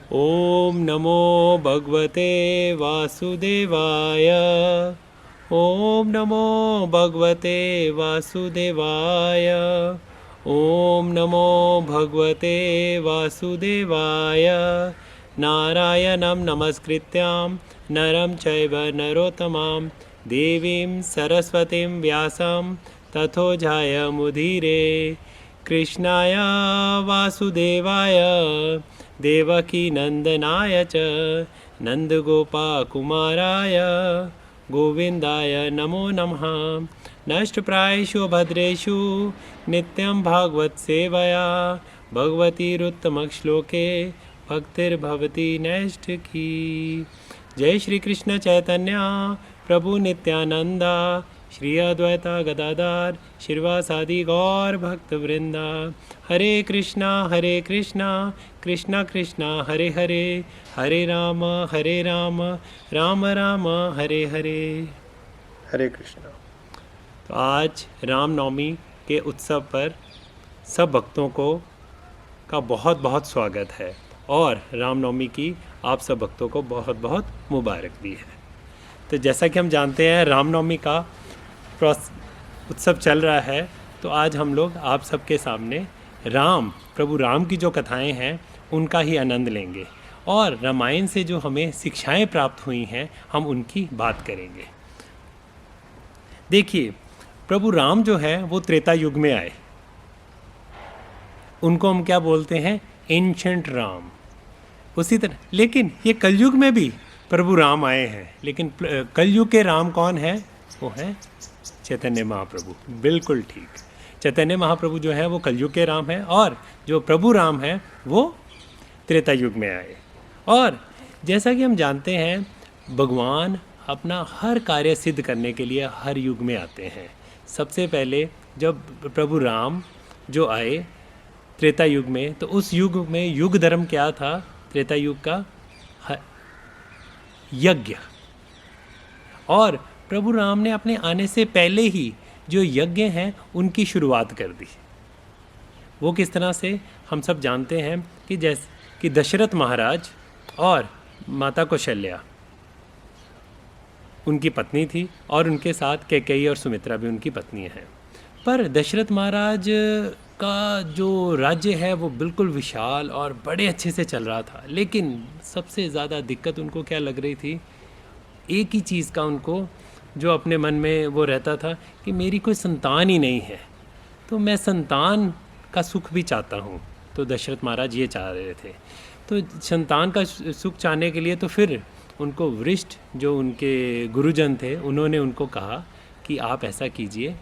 ओम नमो भगवते वासुदेवाय। ओम नमो भगवते वासुदेवाय। ओम नमो भगवते वासुदेवाय। नारायणं नमस्कृत्यां नरं चैव नरोत्तमां देवीं सरस्वतीं व्यासं ततो जयमुदीरे। कृष्णाय वासुदेवाय देवकी नंदनाय च नंदगोपाकुमाराय गोविंदाय नमो नमः। नष्टप्रायेषु भद्रेषु नित्यं भागवत सेवया भगवतीरुत्तमश्लोके भक्तिर्भवति नैष्ठिकी। जय श्री कृष्ण चैतन्य प्रभु नित्यानंदा श्री अद्वैता गदाधर श्रीवासादि गौर भक्त वृंदा। हरे कृष्णा कृष्णा कृष्णा हरे हरे, हरे राम राम राम हरे हरे। हरे कृष्णा। तो आज रामनवमी के उत्सव पर सब भक्तों को का बहुत बहुत स्वागत है और रामनवमी की आप सब भक्तों को बहुत बहुत मुबारक भी है। तो जैसा कि हम जानते हैं रामनवमी का उत्सव चल रहा है, तो आज हम लोग आप सबके सामने प्रभु राम की जो कथाएं हैं उनका ही आनंद लेंगे और रामायण से जो हमें शिक्षाएं प्राप्त हुई हैं हम उनकी बात करेंगे। देखिए, प्रभु राम जो है वो त्रेता युग में आए, उनको हम क्या बोलते हैं, एंशंट राम। उसी तरह लेकिन ये कलयुग में भी प्रभु राम आए हैं, लेकिन कलयुग के राम कौन है, वो है चैतन्य महाप्रभु। बिल्कुल ठीक, चैतन्य महाप्रभु जो है वो कलयुग के राम है और जो प्रभु राम है वो त्रेता युग में आए। और जैसा कि हम जानते हैं भगवान अपना हर कार्य सिद्ध करने के लिए हर युग में आते हैं। सबसे पहले जब प्रभु राम जो आए त्रेता युग में, तो उस युग में युग धर्म क्या था, त्रेता युग का यज्ञ। और प्रभु राम ने अपने आने से पहले ही जो यज्ञ हैं उनकी शुरुआत कर दी। वो किस तरह से, हम सब जानते हैं कि जैसे कि दशरथ महाराज और माता कौशल्या उनकी पत्नी थी और उनके साथ कैकेयी और सुमित्रा भी उनकी पत्नी हैं। पर दशरथ महाराज का जो राज्य है वो बिल्कुल विशाल और बड़े अच्छे से चल रहा था, लेकिन सबसे ज़्यादा दिक्कत उनको क्या लग रही थी, एक ही चीज़ का उनको जो अपने मन में वो रहता था कि मेरी कोई संतान ही नहीं है, तो मैं संतान का सुख भी चाहता हूँ। तो दशरथ महाराज ये चाह रहे थे। तो संतान का सुख चाहने के लिए तो फिर उनको वरिष्ठ जो उनके गुरुजन थे उन्होंने उनको कहा कि आप ऐसा कीजिए,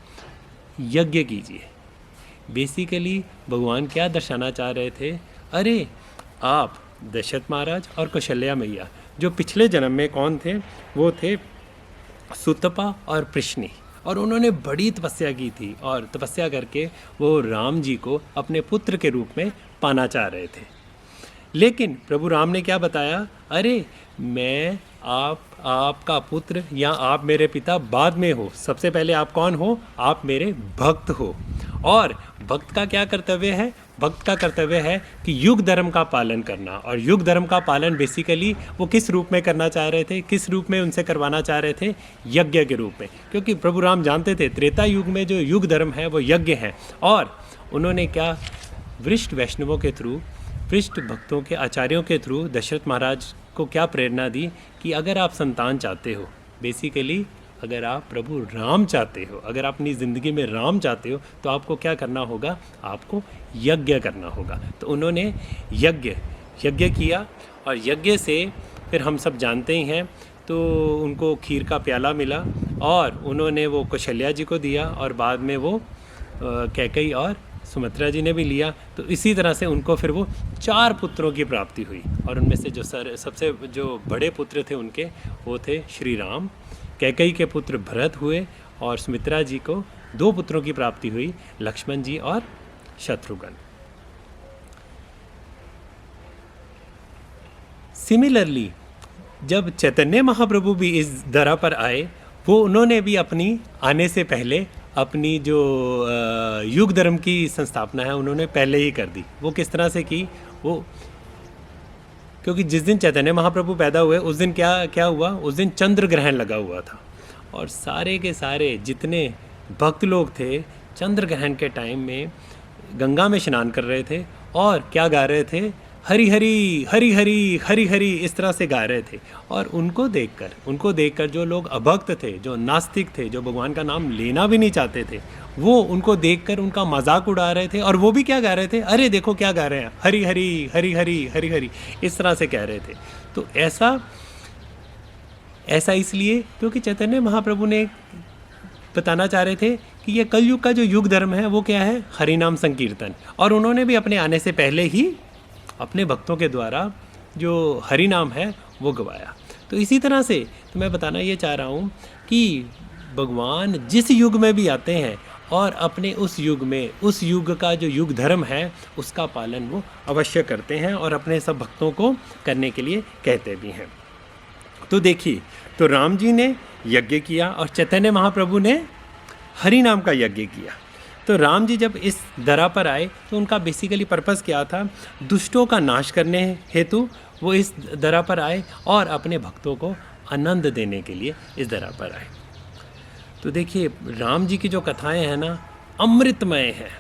यज्ञ कीजिए। बेसिकली भगवान क्या दर्शाना चाह रहे थे, अरे आप दशरथ महाराज और कौशल्या मैया जो पिछले जन्म में कौन थे, वो थे सुतपा और प्रश्नी, और उन्होंने बड़ी तपस्या की थी और तपस्या करके वो राम जी को अपने पुत्र के रूप में पाना चाह रहे थे। लेकिन प्रभु राम ने क्या बताया, अरे मैं आपका पुत्र या आप मेरे पिता बाद में हो, सबसे पहले आप कौन हो, आप मेरे भक्त हो। और भक्त का क्या कर्तव्य है, भक्त का कर्तव्य है कि युग धर्म का पालन करना। और युग धर्म का पालन बेसिकली वो किस रूप में करना चाह रहे थे, किस रूप में उनसे करवाना चाह रहे थे, यज्ञ के रूप में। क्योंकि प्रभु राम जानते थे त्रेता युग में जो युग धर्म है वो यज्ञ है। और उन्होंने क्या, वरिष्ठ वैष्णवों के थ्रू, वरिष्ठ भक्तों के आचार्यों के थ्रू दशरथ महाराज को क्या प्रेरणा दी कि अगर आप संतान चाहते हो, बेसिकली अगर आप प्रभु राम चाहते हो, अगर आप अपनी ज़िंदगी में राम चाहते हो, तो आपको क्या करना होगा, आपको यज्ञ करना होगा। तो उन्होंने यज्ञ किया और यज्ञ से फिर हम सब जानते ही हैं, तो उनको खीर का प्याला मिला और उन्होंने वो कौशल्या जी को दिया और बाद में वो कैकेयी और सुमित्रा जी ने भी लिया। तो इसी तरह से उनको फिर वो 4 पुत्रों की प्राप्ति हुई और उनमें से जो सबसे जो बड़े पुत्र थे उनके वो थे श्री राम। कैकेयी के पुत्र भरत हुए और सुमित्रा जी को 2 पुत्रों की प्राप्ति हुई, लक्ष्मण जी और शत्रुघ्न। सिमिलरली जब चैतन्य महाप्रभु भी इस धरा पर आए, वो उन्होंने भी अपनी आने से पहले अपनी जो युग धर्म की संस्थापना है उन्होंने पहले ही कर दी। वो किस तरह से की, वो क्योंकि जिस दिन चैतन्य महाप्रभु पैदा हुए उस दिन क्या क्या हुआ, उस दिन चंद्र ग्रहण लगा हुआ था और सारे के सारे जितने भक्त लोग थे चंद्र ग्रहण के टाइम में गंगा में स्नान कर रहे थे और क्या गा रहे थे, हरी हरी हरी हरी हरी हरी, इस तरह से गा रहे थे। और उनको देखकर जो लोग अभक्त थे, जो नास्तिक थे, जो भगवान का नाम लेना भी नहीं चाहते थे, वो उनको देखकर उनका मजाक उड़ा रहे थे। और वो भी क्या गा रहे थे, अरे देखो क्या गा रहे हैं, हरी हरी हरी हरी हरी हरी, इस तरह से कह रहे थे। तो ऐसा इसलिए क्योंकि चैतन्य महाप्रभु ने बताना चाह रहे थे कि ये कलयुग का जो युग धर्म है वो क्या है, हरिनाम संकीर्तन। और उन्होंने भी अपने आने से पहले ही अपने भक्तों के द्वारा जो हरि नाम है वो गवाया। तो इसी तरह से तो मैं बताना ये चाह रहा हूँ कि भगवान जिस युग में भी आते हैं और अपने उस युग में, उस युग का जो युग धर्म है उसका पालन वो अवश्य करते हैं और अपने सब भक्तों को करने के लिए कहते भी हैं। तो देखिए, तो राम जी ने यज्ञ किया और चैतन्य महाप्रभु ने हरि नाम का यज्ञ किया। तो राम जी जब इस धरा पर आए तो उनका बेसिकली पर्पस क्या था, दुष्टों का नाश करने हेतु वो इस धरा पर आए और अपने भक्तों को आनंद देने के लिए इस धरा पर आए। तो देखिए, राम जी की जो कथाएं हैं ना, अमृतमय हैं।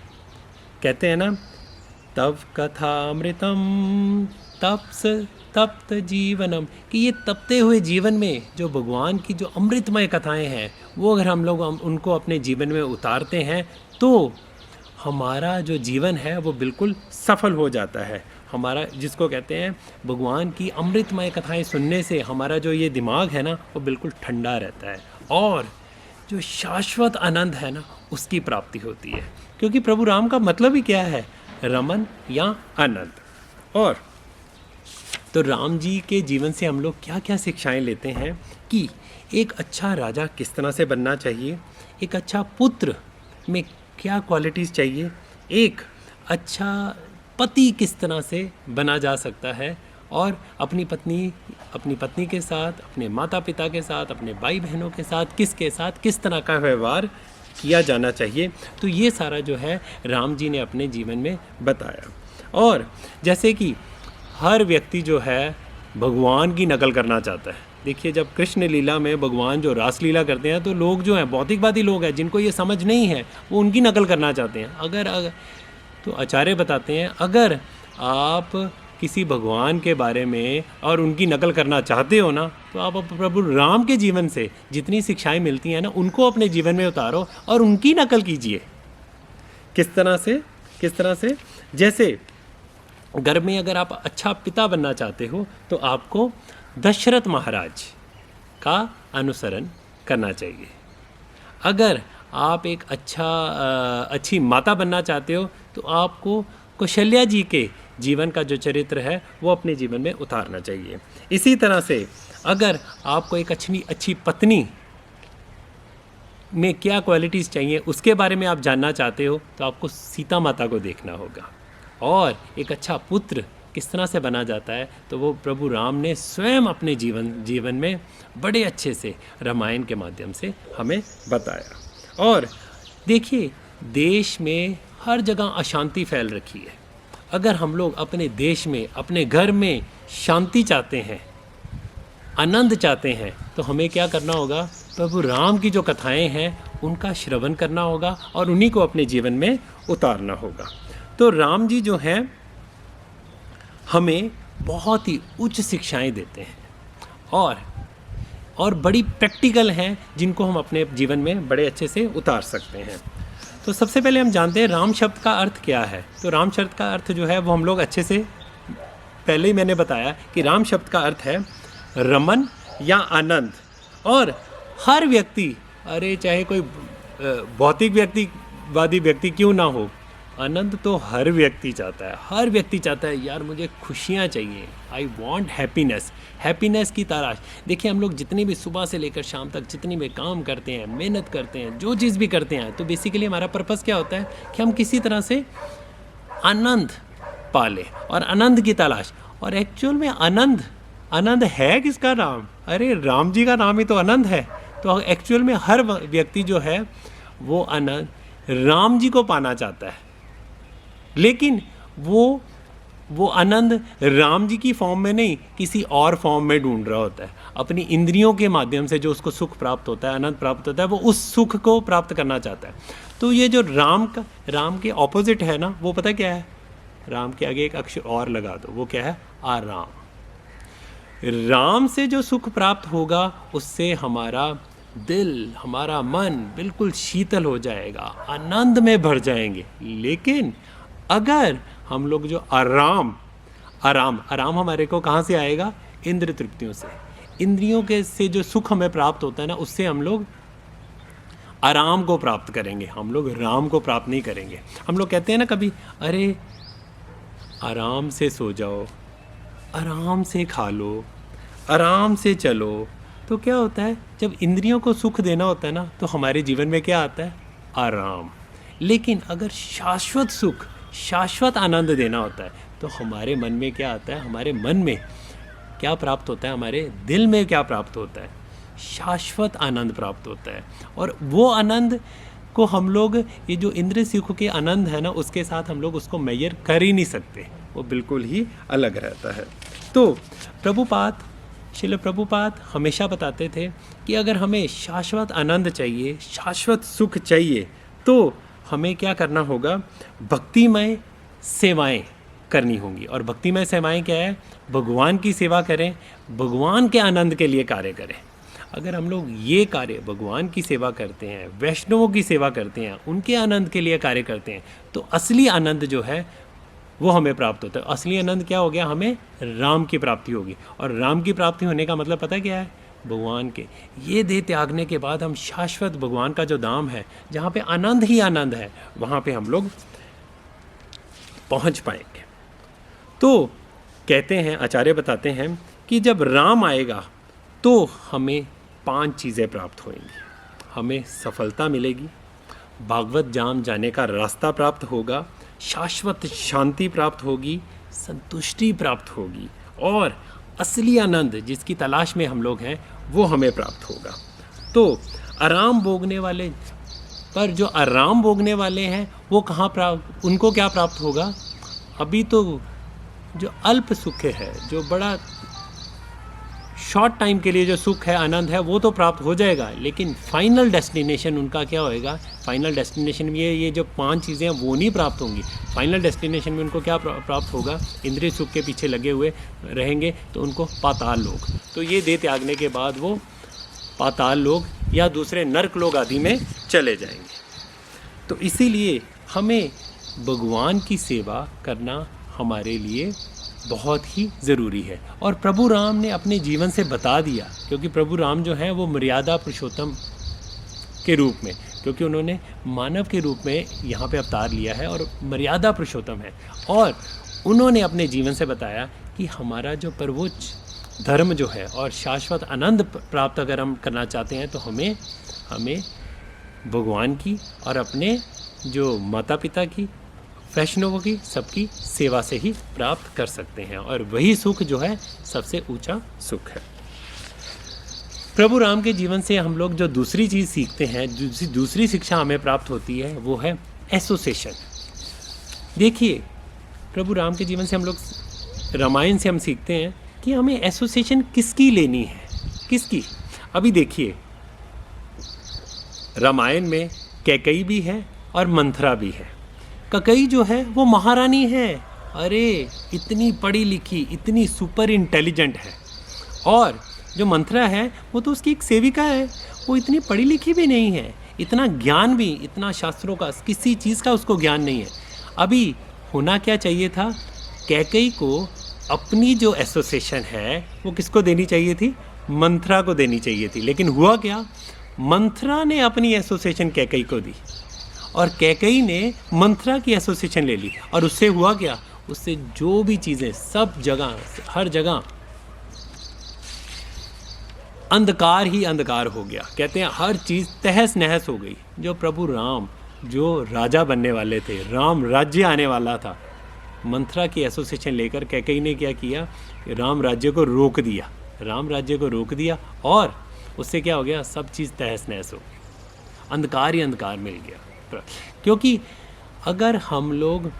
कहते हैं ना, तव कथा अमृतम तप्स तप्त जीवनम, कि ये तपते हुए जीवन में जो भगवान की जो अमृतमय कथाएं हैं वो अगर हम लोग उनको अपने जीवन में उतारते हैं तो हमारा जो जीवन है वो बिल्कुल सफल हो जाता है। हमारा, जिसको कहते हैं, भगवान की अमृतमय कथाएं सुनने से हमारा जो ये दिमाग है ना वो बिल्कुल ठंडा रहता है और जो शाश्वत आनंद है ना उसकी प्राप्ति होती है। क्योंकि प्रभु राम का मतलब ही क्या है, रमन या आनंद। और तो राम जी के जीवन से हम लोग क्या क्या शिक्षाएं लेते हैं कि एक अच्छा राजा किस तरह से बनना चाहिए, एक अच्छा पुत्र में क्या क्वालिटीज़ चाहिए, एक अच्छा पति किस तरह से बना जा सकता है और अपनी पत्नी के साथ, अपने माता पिता के साथ, अपने भाई बहनों के साथ, किस तरह का व्यवहार किया जाना चाहिए। तो ये सारा जो है राम जी ने अपने जीवन में बताया। और जैसे कि हर व्यक्ति जो है भगवान की नकल करना चाहता है। देखिए, जब कृष्ण लीला में भगवान जो रास लीला करते हैं तो लोग जो हैं, भौतिकवादी लोग हैं जिनको ये समझ नहीं है, वो उनकी नकल करना चाहते हैं। अगर तो आचार्य बताते हैं, अगर आप किसी भगवान के बारे में और उनकी नकल करना चाहते हो ना, तो आप प्रभु राम के जीवन से जितनी शिक्षाएं मिलती हैं ना उनको अपने जीवन में उतारो और उनकी नकल कीजिए। किस तरह से जैसे घर में अगर आप अच्छा पिता बनना चाहते हो तो आपको दशरथ महाराज का अनुसरण करना चाहिए। अगर आप एक अच्छी माता बनना चाहते हो तो आपको कौशल्या जी के जीवन का जो चरित्र है वो अपने जीवन में उतारना चाहिए। इसी तरह से अगर आपको एक अच्छी पत्नी में क्या क्वालिटीज़ चाहिए उसके बारे में आप जानना चाहते हो तो आपको सीता माता को देखना होगा। और एक अच्छा पुत्र किस तरह से बना जाता है तो वो प्रभु राम ने स्वयं अपने जीवन में बड़े अच्छे से रामायण के माध्यम से हमें बताया। और देखिए, देश में हर जगह अशांति फैल रखी है। अगर हम लोग अपने देश में, अपने घर में शांति चाहते हैं, आनंद चाहते हैं, तो हमें क्या करना होगा, प्रभु राम की जो कथाएं हैं उनका श्रवण करना होगा और उन्हीं को अपने जीवन में उतारना होगा। तो राम जी जो हैं हमें बहुत ही उच्च शिक्षाएं देते हैं और बड़ी प्रैक्टिकल हैं जिनको हम अपने जीवन में बड़े अच्छे से उतार सकते हैं। तो सबसे पहले हम जानते हैं राम शब्द का अर्थ क्या है। तो राम शब्द का अर्थ जो है वो हम लोग अच्छे से, पहले ही मैंने बताया कि राम शब्द का अर्थ है रमन या आनंद। और हर व्यक्ति, अरे चाहे कोई भौतिक व्यक्तिवादी व्यक्ति क्यों ना हो, आनंद तो हर व्यक्ति चाहता है। हर व्यक्ति चाहता है, यार मुझे खुशियाँ चाहिए, आई वॉन्ट हैप्पीनेस की तलाश। देखिए, हम लोग जितनी भी सुबह से लेकर शाम तक जितनी भी काम करते हैं, मेहनत करते हैं, जो चीज़ भी करते हैं, तो बेसिकली हमारा पर्पस क्या होता है कि हम किसी तरह से आनंद पाले और आनंद की तलाश। और एक्चुअल में आनंद है किसका नाम, अरे राम जी का नाम ही तो आनंद है। तो एक्चुअल में हर व्यक्ति जो है वो आनंद राम जी को पाना चाहता है, लेकिन वो वो आनंद राम जी की फॉर्म में नहीं, किसी और फॉर्म में ढूंढ रहा होता है। अपनी इंद्रियों के माध्यम से जो उसको सुख प्राप्त होता है, आनंद प्राप्त होता है, वो उस सुख को प्राप्त करना चाहता है। तो ये जो राम के ऑपोजिट है ना, वो पता क्या है? राम के आगे एक अक्षर और लगा दो, वो क्या है? आराम। राम से जो सुख प्राप्त होगा उससे हमारा दिल, हमारा मन बिल्कुल शीतल हो जाएगा, आनंद में भर जाएंगे। लेकिन अगर हम लोग जो आराम हमारे को कहाँ से आएगा? इंद्र तृप्तियों से। इंद्रियों के से जो सुख हमें प्राप्त होता है ना, उससे हम लोग आराम को प्राप्त करेंगे, हम लोग राम को प्राप्त नहीं करेंगे। हम लोग कहते हैं ना कभी, अरे आराम से सो जाओ, आराम से खा लो, आराम से चलो। तो क्या होता है, जब इंद्रियों को सुख देना होता है ना, तो हमारे जीवन में क्या आता है? आराम। लेकिन अगर शाश्वत सुख, शाश्वत आनंद देना होता है, तो हमारे मन में क्या आता है? हमारे मन में क्या प्राप्त होता है? हमारे दिल में क्या प्राप्त होता है? शाश्वत आनंद प्राप्त होता है। और वो आनंद को हम लोग, ये जो इंद्रिय सुख के आनंद है ना, उसके साथ हम लोग उसको मेजर कर ही नहीं सकते, वो बिल्कुल ही अलग रहता है। तो श्रील प्रभुपाद हमेशा बताते थे कि अगर हमें शाश्वत आनंद चाहिए, शाश्वत सुख चाहिए, तो हमें क्या करना होगा? भक्तिमय सेवाएं करनी होंगी। और भक्तिमय सेवाएं क्या है? भगवान की सेवा करें, भगवान के आनंद के लिए कार्य करें। अगर हम लोग ये कार्य भगवान की सेवा करते हैं, वैष्णवों की सेवा करते हैं, उनके आनंद के लिए कार्य करते हैं, तो असली आनंद जो है वो हमें प्राप्त होता है। असली आनंद क्या हो गया? हमें राम की प्राप्ति होगी। और राम की प्राप्ति होने का मतलब पता क्या है? भगवान के ये देह त्यागने के बाद हम शाश्वत भगवान का जो धाम है, जहाँ पे आनंद ही आनंद है, वहाँ पे हम लोग पहुँच पाएंगे। तो कहते हैं, आचार्य बताते हैं कि जब राम आएगा तो हमें 5 चीज़ें प्राप्त होंगी। हमें सफलता मिलेगी, भागवत जाम जाने का रास्ता प्राप्त होगा, शाश्वत शांति प्राप्त होगी, संतुष्टि प्राप्त होगी, और असली आनंद जिसकी तलाश में हम लोग हैं वो हमें प्राप्त होगा। तो आराम भोगने वाले, पर जो आराम भोगने वाले हैं वो कहाँ प्राप्त, उनको क्या प्राप्त होगा? अभी तो जो अल्प सुख है, जो बड़ा शॉर्ट टाइम के लिए जो सुख है, आनंद है, वो तो प्राप्त हो जाएगा, लेकिन फाइनल डेस्टिनेशन उनका क्या होएगा? फाइनल डेस्टिनेशन में ये जो 5 चीज़ें हैं वो नहीं प्राप्त होंगी। फाइनल डेस्टिनेशन में उनको क्या प्राप्त होगा? इंद्रिय सुख के पीछे लगे हुए रहेंगे तो उनको पाताल लोक, तो ये देह त्यागने के बाद वो पाताल लोक या दूसरे नर्क लोक आदि में चले जाएंगे। तो इसीलिए हमें भगवान की सेवा करना हमारे लिए बहुत ही ज़रूरी है। और प्रभु राम ने अपने जीवन से बता दिया, क्योंकि प्रभु राम जो हैं वो मर्यादा पुरुषोत्तम के रूप में, क्योंकि उन्होंने मानव के रूप में यहाँ पे अवतार लिया है और मर्यादा पुरुषोत्तम है, और उन्होंने अपने जीवन से बताया कि हमारा जो सर्वोच्च धर्म जो है और शाश्वत आनंद प्राप्त अगर हम करना चाहते हैं, तो हमें भगवान की और अपने जो माता पिता की, वैष्णवों की, सबकी सेवा से ही प्राप्त कर सकते हैं। और वही सुख जो है सबसे ऊंचा सुख है। प्रभु राम के जीवन से हम लोग जो दूसरी चीज़ सीखते हैं, दूसरी शिक्षा हमें प्राप्त होती है, वो है एसोसिएशन। देखिए, प्रभु राम के जीवन से हम लोग, रामायण से हम सीखते हैं कि हमें एसोसिएशन किसकी लेनी है, किसकी। अभी देखिए, रामायण में कैकेयी भी है और मंथरा भी है। कैकेयी जो है वो महारानी है, अरे इतनी पढ़ी लिखी, इतनी सुपर इंटेलिजेंट है। और जो मंथरा है वो तो उसकी एक सेविका है, वो इतनी पढ़ी लिखी भी नहीं है, इतना ज्ञान भी, इतना शास्त्रों का, किसी चीज़ का उसको ज्ञान नहीं है। अभी होना क्या चाहिए था? कैकेयी को अपनी जो एसोसिएशन है वो किसको देनी चाहिए थी? मंथरा को देनी चाहिए थी। लेकिन हुआ क्या? मंथरा ने अपनी एसोसिएशन कैकेयी को दी और कैकेयी ने मंथरा की एसोसिएशन ले ली। और उससे हुआ क्या? उससे जो भी चीज़ें, सब जगह, हर जगह अंधकार ही अंधकार हो गया। कहते हैं हर चीज़ तहस नहस हो गई। जो प्रभु राम जो राजा बनने वाले थे, राम राज्य आने वाला था, मंथरा की एसोसिएशन लेकर कैकेयी ने क्या किया? राम राज्य को रोक दिया, राम राज्य को रोक दिया। और उससे क्या हो गया? सब चीज़ तहस नहस हो गई, अंधकार ही अंधकार मिल गया। क्योंकि अगर हम लोग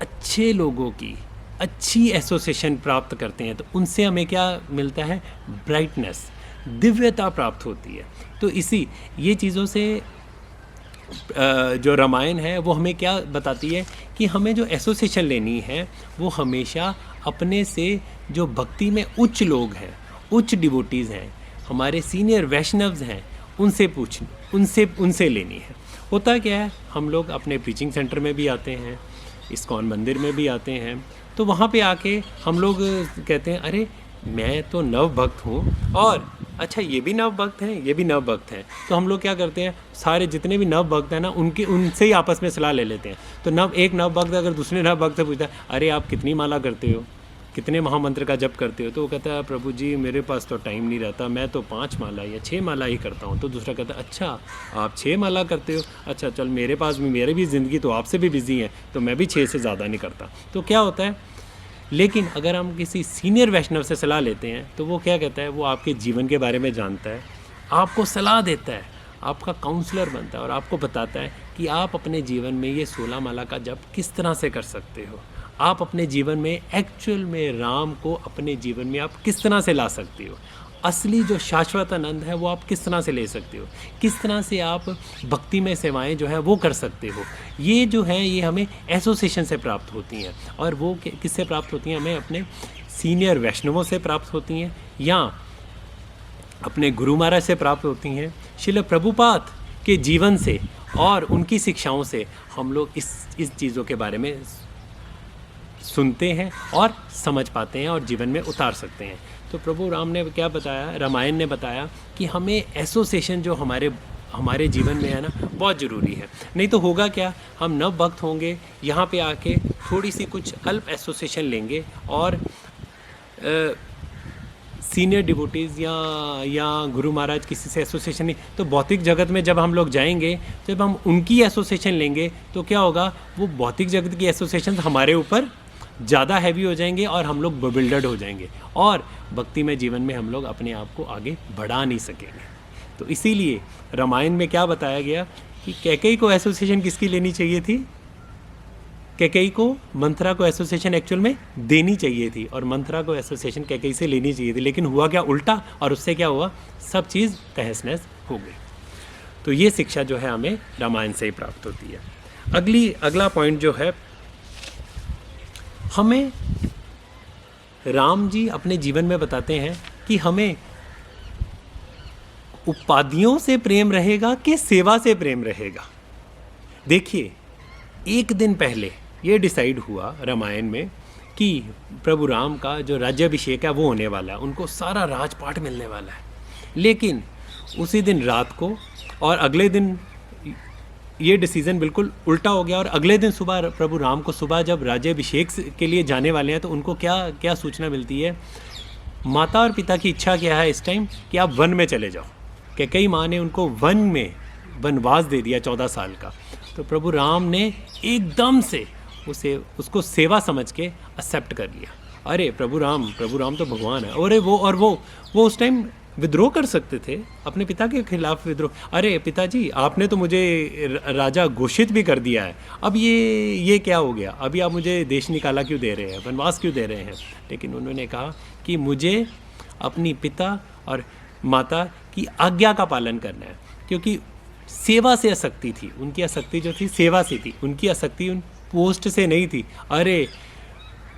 अच्छे लोगों की अच्छी एसोसिएशन प्राप्त करते हैं तो उनसे हमें क्या मिलता है, ब्राइटनेस, दिव्यता प्राप्त होती है। तो इसी ये चीज़ों से जो रामायण है वो हमें क्या बताती है कि हमें जो एसोसिएशन लेनी है वो हमेशा अपने से जो भक्ति में उच्च लोग हैं, उच्च डिवोटीज़ हैं, हमारे सीनियर वैष्णव्स हैं, उनसे लेनी है। होता क्या है, हम लोग अपने प्रीचिंग सेंटर में भी आते हैं, इस्कॉन मंदिर में भी आते हैं, तो वहाँ पे आके हम लोग कहते हैं अरे मैं तो नव भक्त हूँ और अच्छा ये भी नव भक्त हैं, ये भी नव भक्त हैं। तो हम लोग क्या करते हैं, सारे जितने भी नव भक्त हैं ना उनसे ही आपस में सलाह ले लेते हैं। तो एक नव भक्त अगर दूसरे नव भक्त से पूछता है अरे आप कितनी माला करते हो, कितने महामंत्र का जप करते हो, तो वो कहता है प्रभु जी मेरे पास तो टाइम नहीं रहता, मैं तो 5 माला या 6 माला ही करता हूँ। तो दूसरा कहता है अच्छा आप 6 माला करते हो, अच्छा चल मेरे पास भी, मेरी भी ज़िंदगी तो आपसे भी बिजी है, तो मैं भी 6 से ज़्यादा नहीं करता। तो क्या होता है, लेकिन अगर हम किसी सीनियर वैष्णव से सलाह लेते हैं तो वो क्या कहता है, वो आपके जीवन के बारे में जानता है, आपको सलाह देता है, आपका काउंसलर बनता है और आपको बताता है कि आप अपने जीवन में ये 16 माला का जप किस तरह से कर सकते हो, आप अपने जीवन में एक्चुअल में राम को अपने जीवन में आप किस तरह से ला सकते हो, असली जो शाश्वत आनंद है वो आप किस तरह से ले सकते हो, किस तरह से आप भक्ति में सेवाएं जो है वो कर सकते हो। ये जो है ये हमें एसोसिएशन से प्राप्त होती हैं। और वो किससे प्राप्त होती हैं, हमें अपने सीनियर वैष्णवों से प्राप्त होती हैं या अपने गुरु महाराज से प्राप्त होती हैं, श्रील प्रभुपाद के जीवन से और उनकी शिक्षाओं से हम लोग इस चीज़ों के बारे में सुनते हैं और समझ पाते हैं और जीवन में उतार सकते हैं। तो प्रभु राम ने क्या बताया, रामायण ने बताया कि हमें एसोसिएशन जो हमारे जीवन में है ना बहुत ज़रूरी है। नहीं तो होगा क्या, हम नव भक्त होंगे, यहाँ पे आके थोड़ी सी कुछ अल्प एसोसिएशन लेंगे और सीनियर डिवोटीज़ या गुरु महाराज किसी से एसोसिएशन नहीं, तो भौतिक जगत में जब हम लोग जाएंगे, जब हम उनकी एसोसिएशन लेंगे तो क्या होगा, वो भौतिक जगत की एसोसिएशन हमारे ऊपर ज़्यादा हैवी हो जाएंगे और हम लोग bewildered हो जाएंगे और भक्ति में जीवन में हम लोग अपने आप को आगे बढ़ा नहीं सकेंगे। तो इसीलिए रामायण में क्या बताया गया कि कैकेयी को एसोसिएशन किसकी लेनी चाहिए थी, कैकेयी को मंथरा को एसोसिएशन एक्चुअल में देनी चाहिए थी और मंथरा को एसोसिएशन कैकेयी से लेनी चाहिए थी, लेकिन हुआ क्या, उल्टा, और उससे क्या हुआ, सब चीज़ तहस-नहस हो गई। तो ये शिक्षा जो है हमें रामायण से ही प्राप्त होती है। अगला पॉइंट जो है, हमें राम जी अपने जीवन में बताते हैं कि हमें उपाधियों से प्रेम रहेगा कि सेवा से प्रेम रहेगा। देखिए, एक दिन पहले ये डिसाइड हुआ रामायण में कि प्रभु राम का जो राज्याभिषेक है वो होने वाला है, उनको सारा राजपाट मिलने वाला है। लेकिन उसी दिन रात को और अगले दिन ये डिसीज़न बिल्कुल उल्टा हो गया और अगले दिन सुबह प्रभु राम को सुबह जब राज्याभिषेक के लिए जाने वाले हैं तो उनको क्या सूचना मिलती है, माता और पिता की इच्छा क्या है इस टाइम कि आप वन में चले जाओ। कैकेयी माँ ने उनको वन में वनवास दे दिया 14 साल का। तो प्रभु राम ने एकदम से उसको सेवा समझ के एक्सेप्ट कर लिया। अरे प्रभु राम तो भगवान है। अरे वो उस टाइम विद्रोह कर सकते थे, अपने पिता के खिलाफ विद्रोह। अरे पिताजी, आपने तो मुझे राजा घोषित भी कर दिया है, अब ये क्या हो गया, अभी आप मुझे देश निकाला क्यों दे रहे हैं, वनवास क्यों दे रहे हैं। लेकिन उन्होंने कहा कि मुझे अपनी पिता और माता की आज्ञा का पालन करना है, क्योंकि सेवा से आसक्ति थी, उनकी आसक्ति जो थी सेवा से थी, उनकी आसक्ति उन पोस्ट से नहीं थी। अरे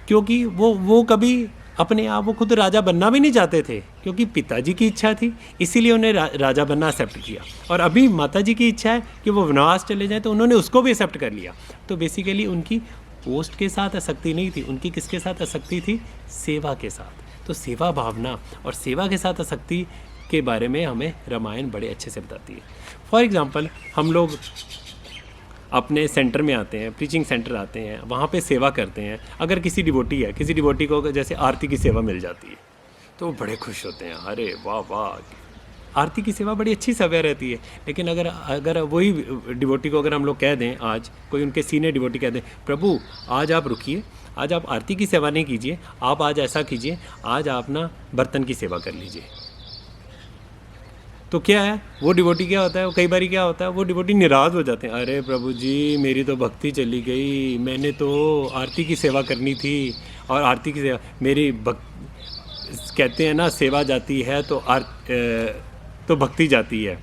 क्योंकि वो कभी अपने आप वो खुद राजा बनना भी नहीं चाहते थे, क्योंकि पिताजी की इच्छा थी, इसीलिए उन्हें राजा बनना एक्सेप्ट किया। और अभी माताजी की इच्छा है कि वो वनवास चले जाएं, तो उन्होंने उसको भी एक्सेप्ट कर लिया। तो बेसिकली उनकी पोस्ट के साथ आसक्ति नहीं थी, उनकी किसके साथ आसक्ति थी, सेवा के साथ। तो सेवा भावना और सेवा के साथ आसक्ति के बारे में हमें रामायण बड़े अच्छे से बताती है। फॉर एग्ज़ाम्पल, हम लोग अपने सेंटर में आते हैं, प्रीचिंग सेंटर आते हैं, वहाँ पे सेवा करते हैं। अगर किसी डिवोटी है, किसी डिवोटी को जैसे आरती की सेवा मिल जाती है तो वो बड़े खुश होते हैं, अरे वाह वाह, आरती की सेवा बड़ी अच्छी सेवा रहती है। लेकिन अगर वही डिवोटी को अगर हम लोग कह दें, आज कोई उनके सीनियर डिवोटी कह दें, प्रभु आज आप रुकिए, आज आप आरती की सेवा नहीं कीजिए, आप आज ऐसा कीजिए, आज आप ना बर्तन की सेवा कर लीजिए, तो क्या है, वो डिवोटी क्या होता है, कई बार क्या होता है, वो डिवोटी निराश हो जाते हैं, अरे प्रभु जी मेरी तो भक्ति चली गई, मैंने तो आरती की सेवा करनी थी, और आरती की सेवा मेरी कहते हैं ना, सेवा जाती है तो तो भक्ति जाती है,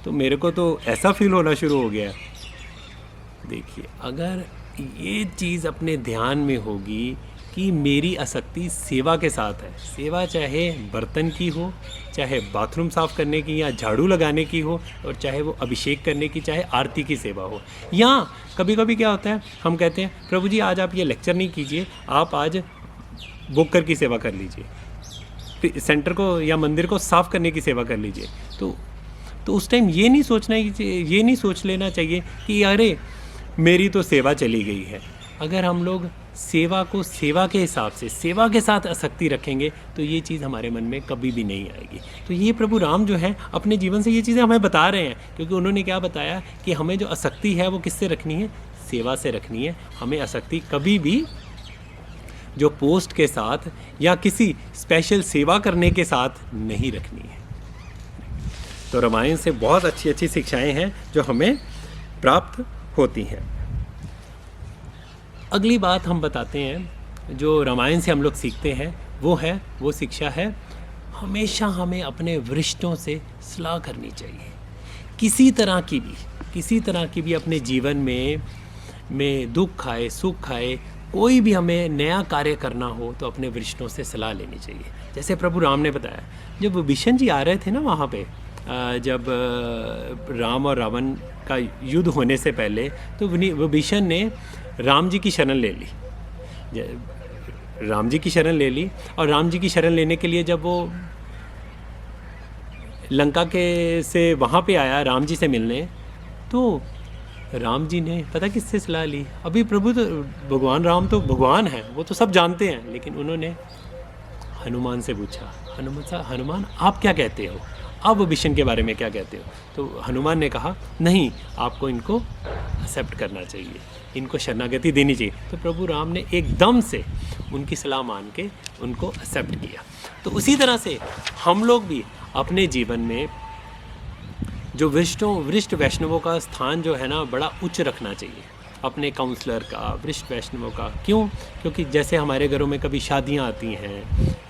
तो मेरे को तो ऐसा फील होना शुरू हो गया है। देखिए, अगर ये चीज़ अपने ध्यान में होगी कि मेरी आसक्ति सेवा के साथ है, सेवा चाहे बर्तन की हो, चाहे बाथरूम साफ़ करने की या झाड़ू लगाने की हो, और चाहे वो अभिषेक करने की, चाहे आरती की सेवा हो, या कभी कभी क्या होता है, हम कहते हैं प्रभु जी आज आप ये लेक्चर नहीं कीजिए, आप आज बुकर की सेवा कर लीजिए, सेंटर को या मंदिर को साफ़ करने की सेवा कर लीजिए। तो उस टाइम ये नहीं सोच लेना चाहिए कि अरे मेरी तो सेवा चली गई है। अगर हम लोग सेवा को सेवा के हिसाब से, सेवा के साथ आसक्ति रखेंगे, तो ये चीज़ हमारे मन में कभी भी नहीं आएगी। तो ये प्रभु राम जो है अपने जीवन से ये चीज़ें हमें बता रहे हैं, क्योंकि उन्होंने क्या बताया कि हमें जो आसक्ति है वो किससे रखनी है, सेवा से रखनी है। हमें आसक्ति कभी भी जो पोस्ट के साथ या किसी स्पेशल सेवा करने के साथ नहीं रखनी है। तो रामायण से बहुत अच्छी अच्छी शिक्षाएं हैं जो हमें प्राप्त होती हैं। अगली बात हम बताते हैं जो रामायण से हम लोग सीखते हैं, वो शिक्षा है, हमेशा हमें अपने वरिष्ठों से सलाह करनी चाहिए। किसी तरह की भी अपने जीवन में दुख खाए सुख खाए, कोई भी हमें नया कार्य करना हो तो अपने वरिष्ठों से सलाह लेनी चाहिए। जैसे प्रभु राम ने बताया, जब विभीषण जी आ रहे थे ना वहाँ पे, जब राम और रावण का युद्ध होने से पहले, तो विभीषण ने राम जी की शरण ले ली, और राम जी की शरण लेने के लिए जब वो लंका से वहाँ पे आया राम जी से मिलने, तो राम जी ने पता किससे सलाह ली? अभी प्रभु तो भगवान राम तो भगवान हैं, वो तो सब जानते हैं, लेकिन उन्होंने हनुमान से पूछा, हनुमान आप क्या कहते हो, आप विभीषण के बारे में क्या कहते हो? तो हनुमान ने कहा नहीं, आपको इनको एक्सेप्ट करना चाहिए, इनको शरणागति देनी चाहिए। तो प्रभु राम ने एकदम से उनकी सलाह मान के उनको एक्सेप्ट किया। तो उसी तरह से हम लोग भी अपने जीवन में जो वरिष्ठ वैष्णवों का स्थान जो है ना, बड़ा उच्च रखना चाहिए, अपने काउंसलर का, वरिष्ठ वैष्णवों का। क्यों? क्योंकि जैसे हमारे घरों में कभी शादियां आती हैं,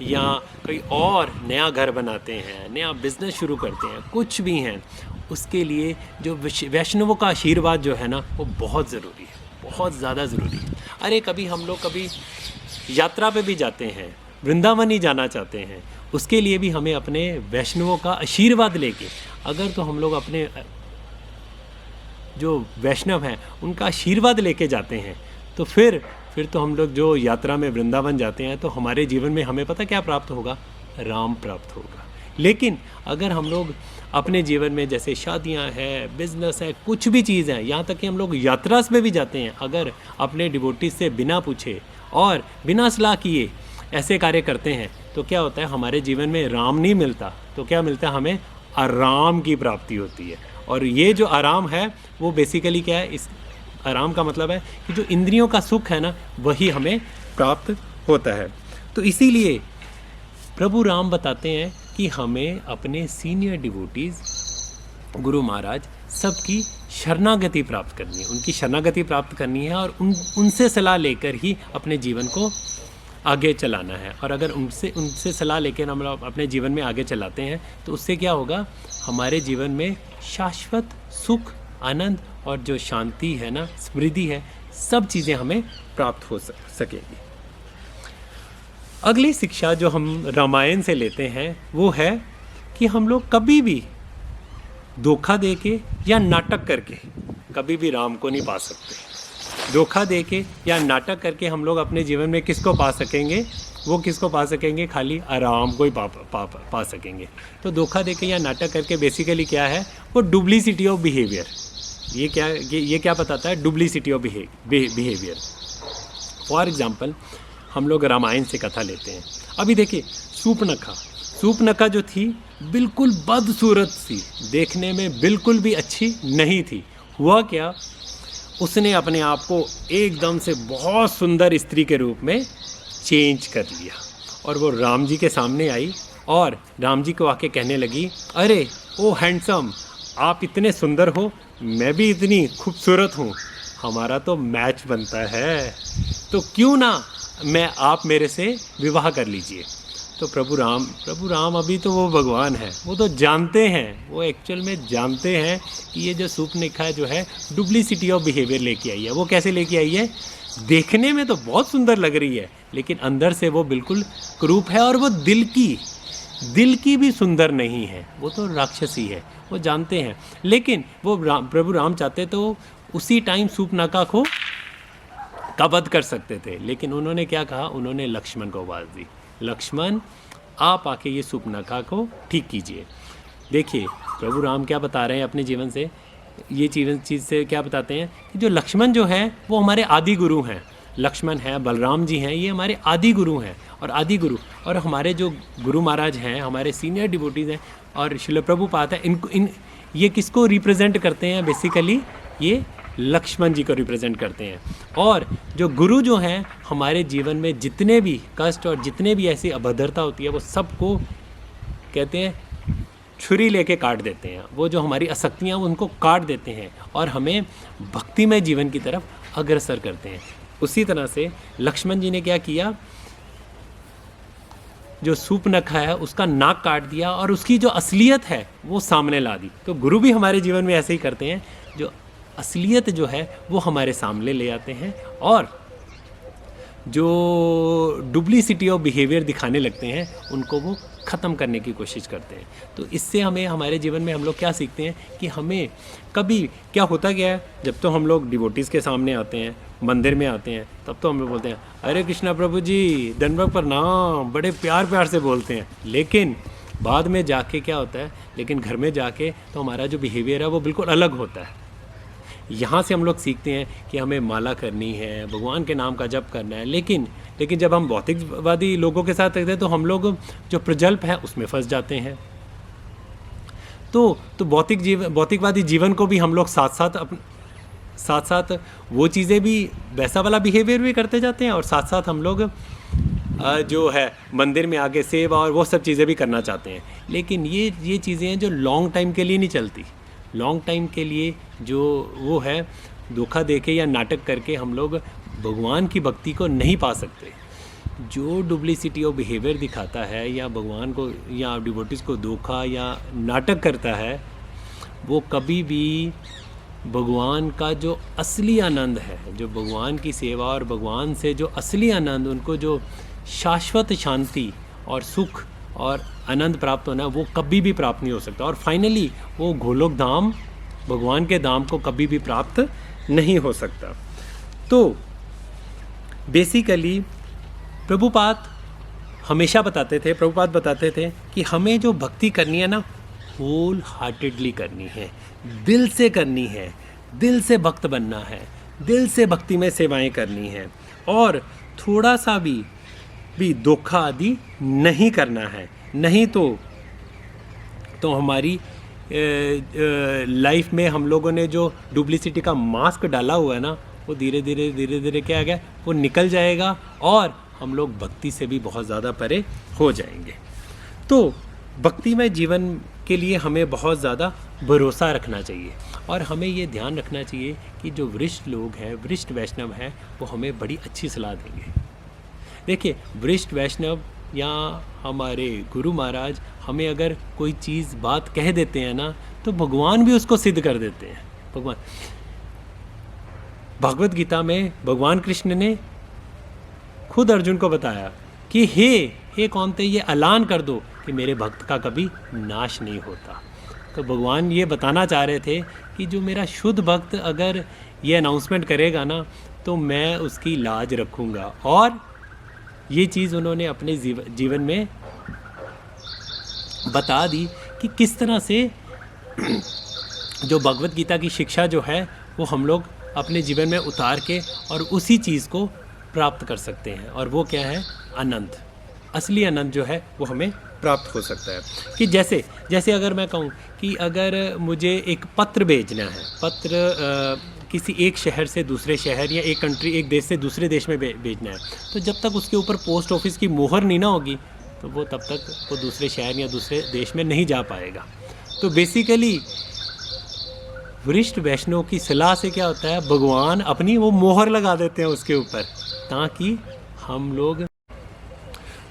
या कोई और नया घर बनाते हैं, नया बिजनेस शुरू करते हैं, कुछ भी हैं, उसके लिए जो वैष्णवों का आशीर्वाद जो है ना, वो बहुत ज़रूरी है, बहुत ज़्यादा ज़रूरी है। अरे कभी हम लोग कभी यात्रा पे भी जाते हैं, वृंदावन ही जाना चाहते हैं, उसके लिए भी हमें अपने वैष्णवों का आशीर्वाद लेके, अगर तो हम लोग अपने जो वैष्णव हैं उनका आशीर्वाद लेके जाते हैं, तो फिर तो हम लोग जो यात्रा में वृंदावन जाते हैं, तो हमारे जीवन में हमें पता क्या प्राप्त होगा? राम प्राप्त होगा। लेकिन अगर हम लोग अपने जीवन में जैसे शादियां हैं, बिजनेस है, कुछ भी चीज़ है, यहाँ तक कि हम लोग यात्रा में भी जाते हैं, अगर अपने डिवोटी से बिना पूछे और बिना सलाह किए ऐसे कार्य करते हैं, तो क्या होता है, हमारे जीवन में राम नहीं मिलता, तो क्या मिलता है, हमें आराम की प्राप्ति होती है। और ये जो आराम है वो बेसिकली क्या है, इस आराम का मतलब है कि जो इंद्रियों का सुख है ना, वही हमें प्राप्त होता है। तो इसीलिए प्रभु राम बताते हैं कि हमें अपने सीनियर डिवोटीज़, गुरु महाराज, सबकी शरणागति प्राप्त करनी है, उनकी शरणागति प्राप्त करनी है, और उनसे सलाह लेकर ही अपने जीवन को आगे चलाना है। और अगर उनसे सलाह लेकर हम लोग अपने जीवन में आगे चलाते हैं, तो उससे क्या होगा, हमारे जीवन में शाश्वत सुख, आनंद और जो शांति है ना, समृद्धि है, सब चीज़ें हमें प्राप्त हो सकेगी। अगली शिक्षा जो हम रामायण से लेते हैं वो है कि हम लोग कभी भी धोखा देके या नाटक करके कभी भी राम को नहीं पा सकते। धोखा देके या नाटक करके हम लोग अपने जीवन में किसको पा सकेंगे? वो किसको पा सकेंगे? खाली आराम को ही पा सकेंगे। तो धोखा देके या नाटक करके बेसिकली क्या है, वो डुप्लीसिटी ऑफ बिहेवियर। ये क्या बताता है? Duplicity of behaviour. For example हम लोग रामायण से कथा लेते हैं। अभी देखिए, सूपनखा जो थी बिल्कुल बदसूरत सी, देखने में बिल्कुल भी अच्छी नहीं थी। हुआ क्या, उसने अपने आप को एकदम से बहुत सुंदर स्त्री के रूप में चेंज कर लिया, और वो राम जी के सामने आई और राम जी को आके कहने लगी, अरे ओ हैंडसम, आप इतने सुंदर हो, मैं भी इतनी खूबसूरत हूँ, हमारा तो मैच बनता है, तो क्यों ना आप मेरे से विवाह कर लीजिए। तो प्रभु राम अभी तो वो भगवान है, वो तो जानते हैं, वो एक्चुअल में जानते हैं कि ये जो शूर्पणखा जो है डुप्लीसिटी ऑफ बिहेवियर लेके आई है। वो कैसे लेके आई है? देखने में तो बहुत सुंदर लग रही है, लेकिन अंदर से वो बिल्कुल क्रूप है, और वो दिल की भी सुंदर नहीं है, वो तो राक्षसी है, वो जानते हैं। लेकिन वो प्रभु राम चाहते तो उसी टाइम शूर्पणखा को का वध कर सकते थे, लेकिन उन्होंने क्या कहा? उन्होंने लक्ष्मण को आवाज़ दी, लक्ष्मण आप आके ये शूर्पणखा को ठीक कीजिए। देखिए प्रभु राम क्या बता रहे हैं अपने जीवन से, ये चीज़ से क्या बताते हैं कि जो लक्ष्मण जो है वो हमारे आदि गुरु हैं। लक्ष्मण हैं, बलराम जी हैं, ये हमारे आदि गुरु हैं, और आदि गुरु और हमारे जो गुरु महाराज हैं, हमारे सीनियर डिवोटीज़ हैं, और श्रील प्रभुपाद हैं, ये किसको रिप्रेजेंट करते हैं? बेसिकली ये लक्ष्मण जी को रिप्रेजेंट करते हैं। और जो गुरु जो हैं, हमारे जीवन में जितने भी कष्ट और जितने भी ऐसी अभद्रता होती है, वो सबको कहते हैं छुरी लेके काट देते हैं। वो जो हमारी आसक्तियाँ उनको काट देते हैं और हमें भक्तिमय जीवन की तरफ अग्रसर करते हैं। उसी तरह से लक्ष्मण जी ने क्या किया? जो शूर्पणखा है उसका नाक काट दिया और उसकी जो असलियत है वो सामने ला दी। तो गुरु भी हमारे जीवन में ऐसे ही करते हैं, जो असलियत जो है वो हमारे सामने ले आते हैं, और जो डुप्लीसिटी ऑफ बिहेवियर दिखाने लगते हैं उनको वो ख़त्म करने की कोशिश करते हैं। तो इससे हमें हमारे जीवन में हम लोग क्या सीखते हैं कि हमें कभी क्या होता क्या है, जब तो हम लोग डिवोटीज़ के सामने आते हैं, मंदिर में आते हैं, तब तो हम लोग बोलते हैं हरे कृष्णा प्रभु जी, दंडवत प्रणाम, बड़े प्यार से बोलते हैं। लेकिन बाद में जाके क्या होता है, लेकिन घर में जाके तो हमारा जो बिहेवियर है वो बिल्कुल अलग होता है। यहाँ से हम लोग सीखते हैं कि हमें माला करनी है, भगवान के नाम का जप करना है, लेकिन जब हम भौतिकवादी लोगों के साथ रहते हैं तो हम लोग जो प्रजल्प है उसमें फंस जाते हैं। तो भौतिकवादी जीवन को भी हम लोग साथ साथ वो चीज़ें भी, वैसा वाला बिहेवियर भी करते जाते हैं, और साथ साथ हम लोग जो है मंदिर में आगे सेवा और वो सब चीज़ें भी करना चाहते हैं। लेकिन ये चीज़ें हैं जो लॉन्ग टाइम के लिए नहीं चलती। लॉन्ग टाइम के लिए जो वो है, धोखा देके या नाटक करके हम लोग भगवान की भक्ति को नहीं पा सकते। जो डुप्लीसिटी ऑफ बिहेवियर दिखाता है या भगवान को या डिवोटीज़ को धोखा या नाटक करता है, वो कभी भी भगवान का जो असली आनंद है, जो भगवान की सेवा और भगवान से जो असली आनंद, उनको जो शाश्वत शांति और सुख और आनंद प्राप्त होना, वो कभी भी प्राप्त नहीं हो सकता। और फाइनली वो गोलोक धाम, भगवान के धाम को कभी भी प्राप्त नहीं हो सकता। तो बेसिकली प्रभुपाद बताते थे कि हमें जो भक्ति करनी है ना, होल हार्टेडली करनी है, दिल से करनी है, दिल से भक्त बनना है, दिल से भक्ति में सेवाएं करनी है, और थोड़ा सा भी धोखा आदि नहीं करना है। नहीं तो हमारी लाइफ में हम लोगों ने जो डुप्लीसिटी का मास्क डाला हुआ है ना, वो धीरे धीरे क्या आ गया, वो निकल जाएगा, और हम लोग भक्ति से भी बहुत ज़्यादा परे हो जाएंगे। तो भक्तिमय जीवन के लिए हमें बहुत ज़्यादा भरोसा रखना चाहिए, और हमें ये ध्यान रखना चाहिए कि जो वरिष्ठ लोग हैं, वरिष्ठ वैष्णव हैं, वो हमें बड़ी अच्छी सलाह देंगे। देखिए, वरिष्ठ वैष्णव या हमारे गुरु महाराज हमें अगर कोई चीज़ बात कह देते हैं ना, तो भगवान भी उसको सिद्ध कर देते हैं। भगवत गीता में भगवान कृष्ण ने खुद अर्जुन को बताया कि हे कौन थे, ये ऐलान कर दो कि मेरे भक्त का कभी नाश नहीं होता। तो भगवान ये बताना चाह रहे थे कि जो मेरा शुद्ध भक्त अगर ये अनाउंसमेंट करेगा ना, तो मैं उसकी लाज रखूँगा। और ये चीज़ उन्होंने अपने जीवन में बता दी कि किस तरह से जो भगवत गीता की शिक्षा जो है वो हम लोग अपने जीवन में उतार के और उसी चीज़ को प्राप्त कर सकते हैं। और वो क्या है? आनंद, असली आनंद जो है वो हमें प्राप्त हो सकता है। कि जैसे अगर मैं कहूँ कि अगर मुझे एक पत्र भेजना है, किसी एक शहर से दूसरे शहर या एक देश से दूसरे देश में भेजना है, तो जब तक उसके ऊपर पोस्ट ऑफिस की मोहर नहीं ना होगी, तो वो तब तक वो दूसरे शहर या दूसरे देश में नहीं जा पाएगा। तो बेसिकली वरिष्ठ वैष्णव की सलाह से क्या होता है, भगवान अपनी वो मोहर लगा देते हैं उसके ऊपर, ताकि हम लोग।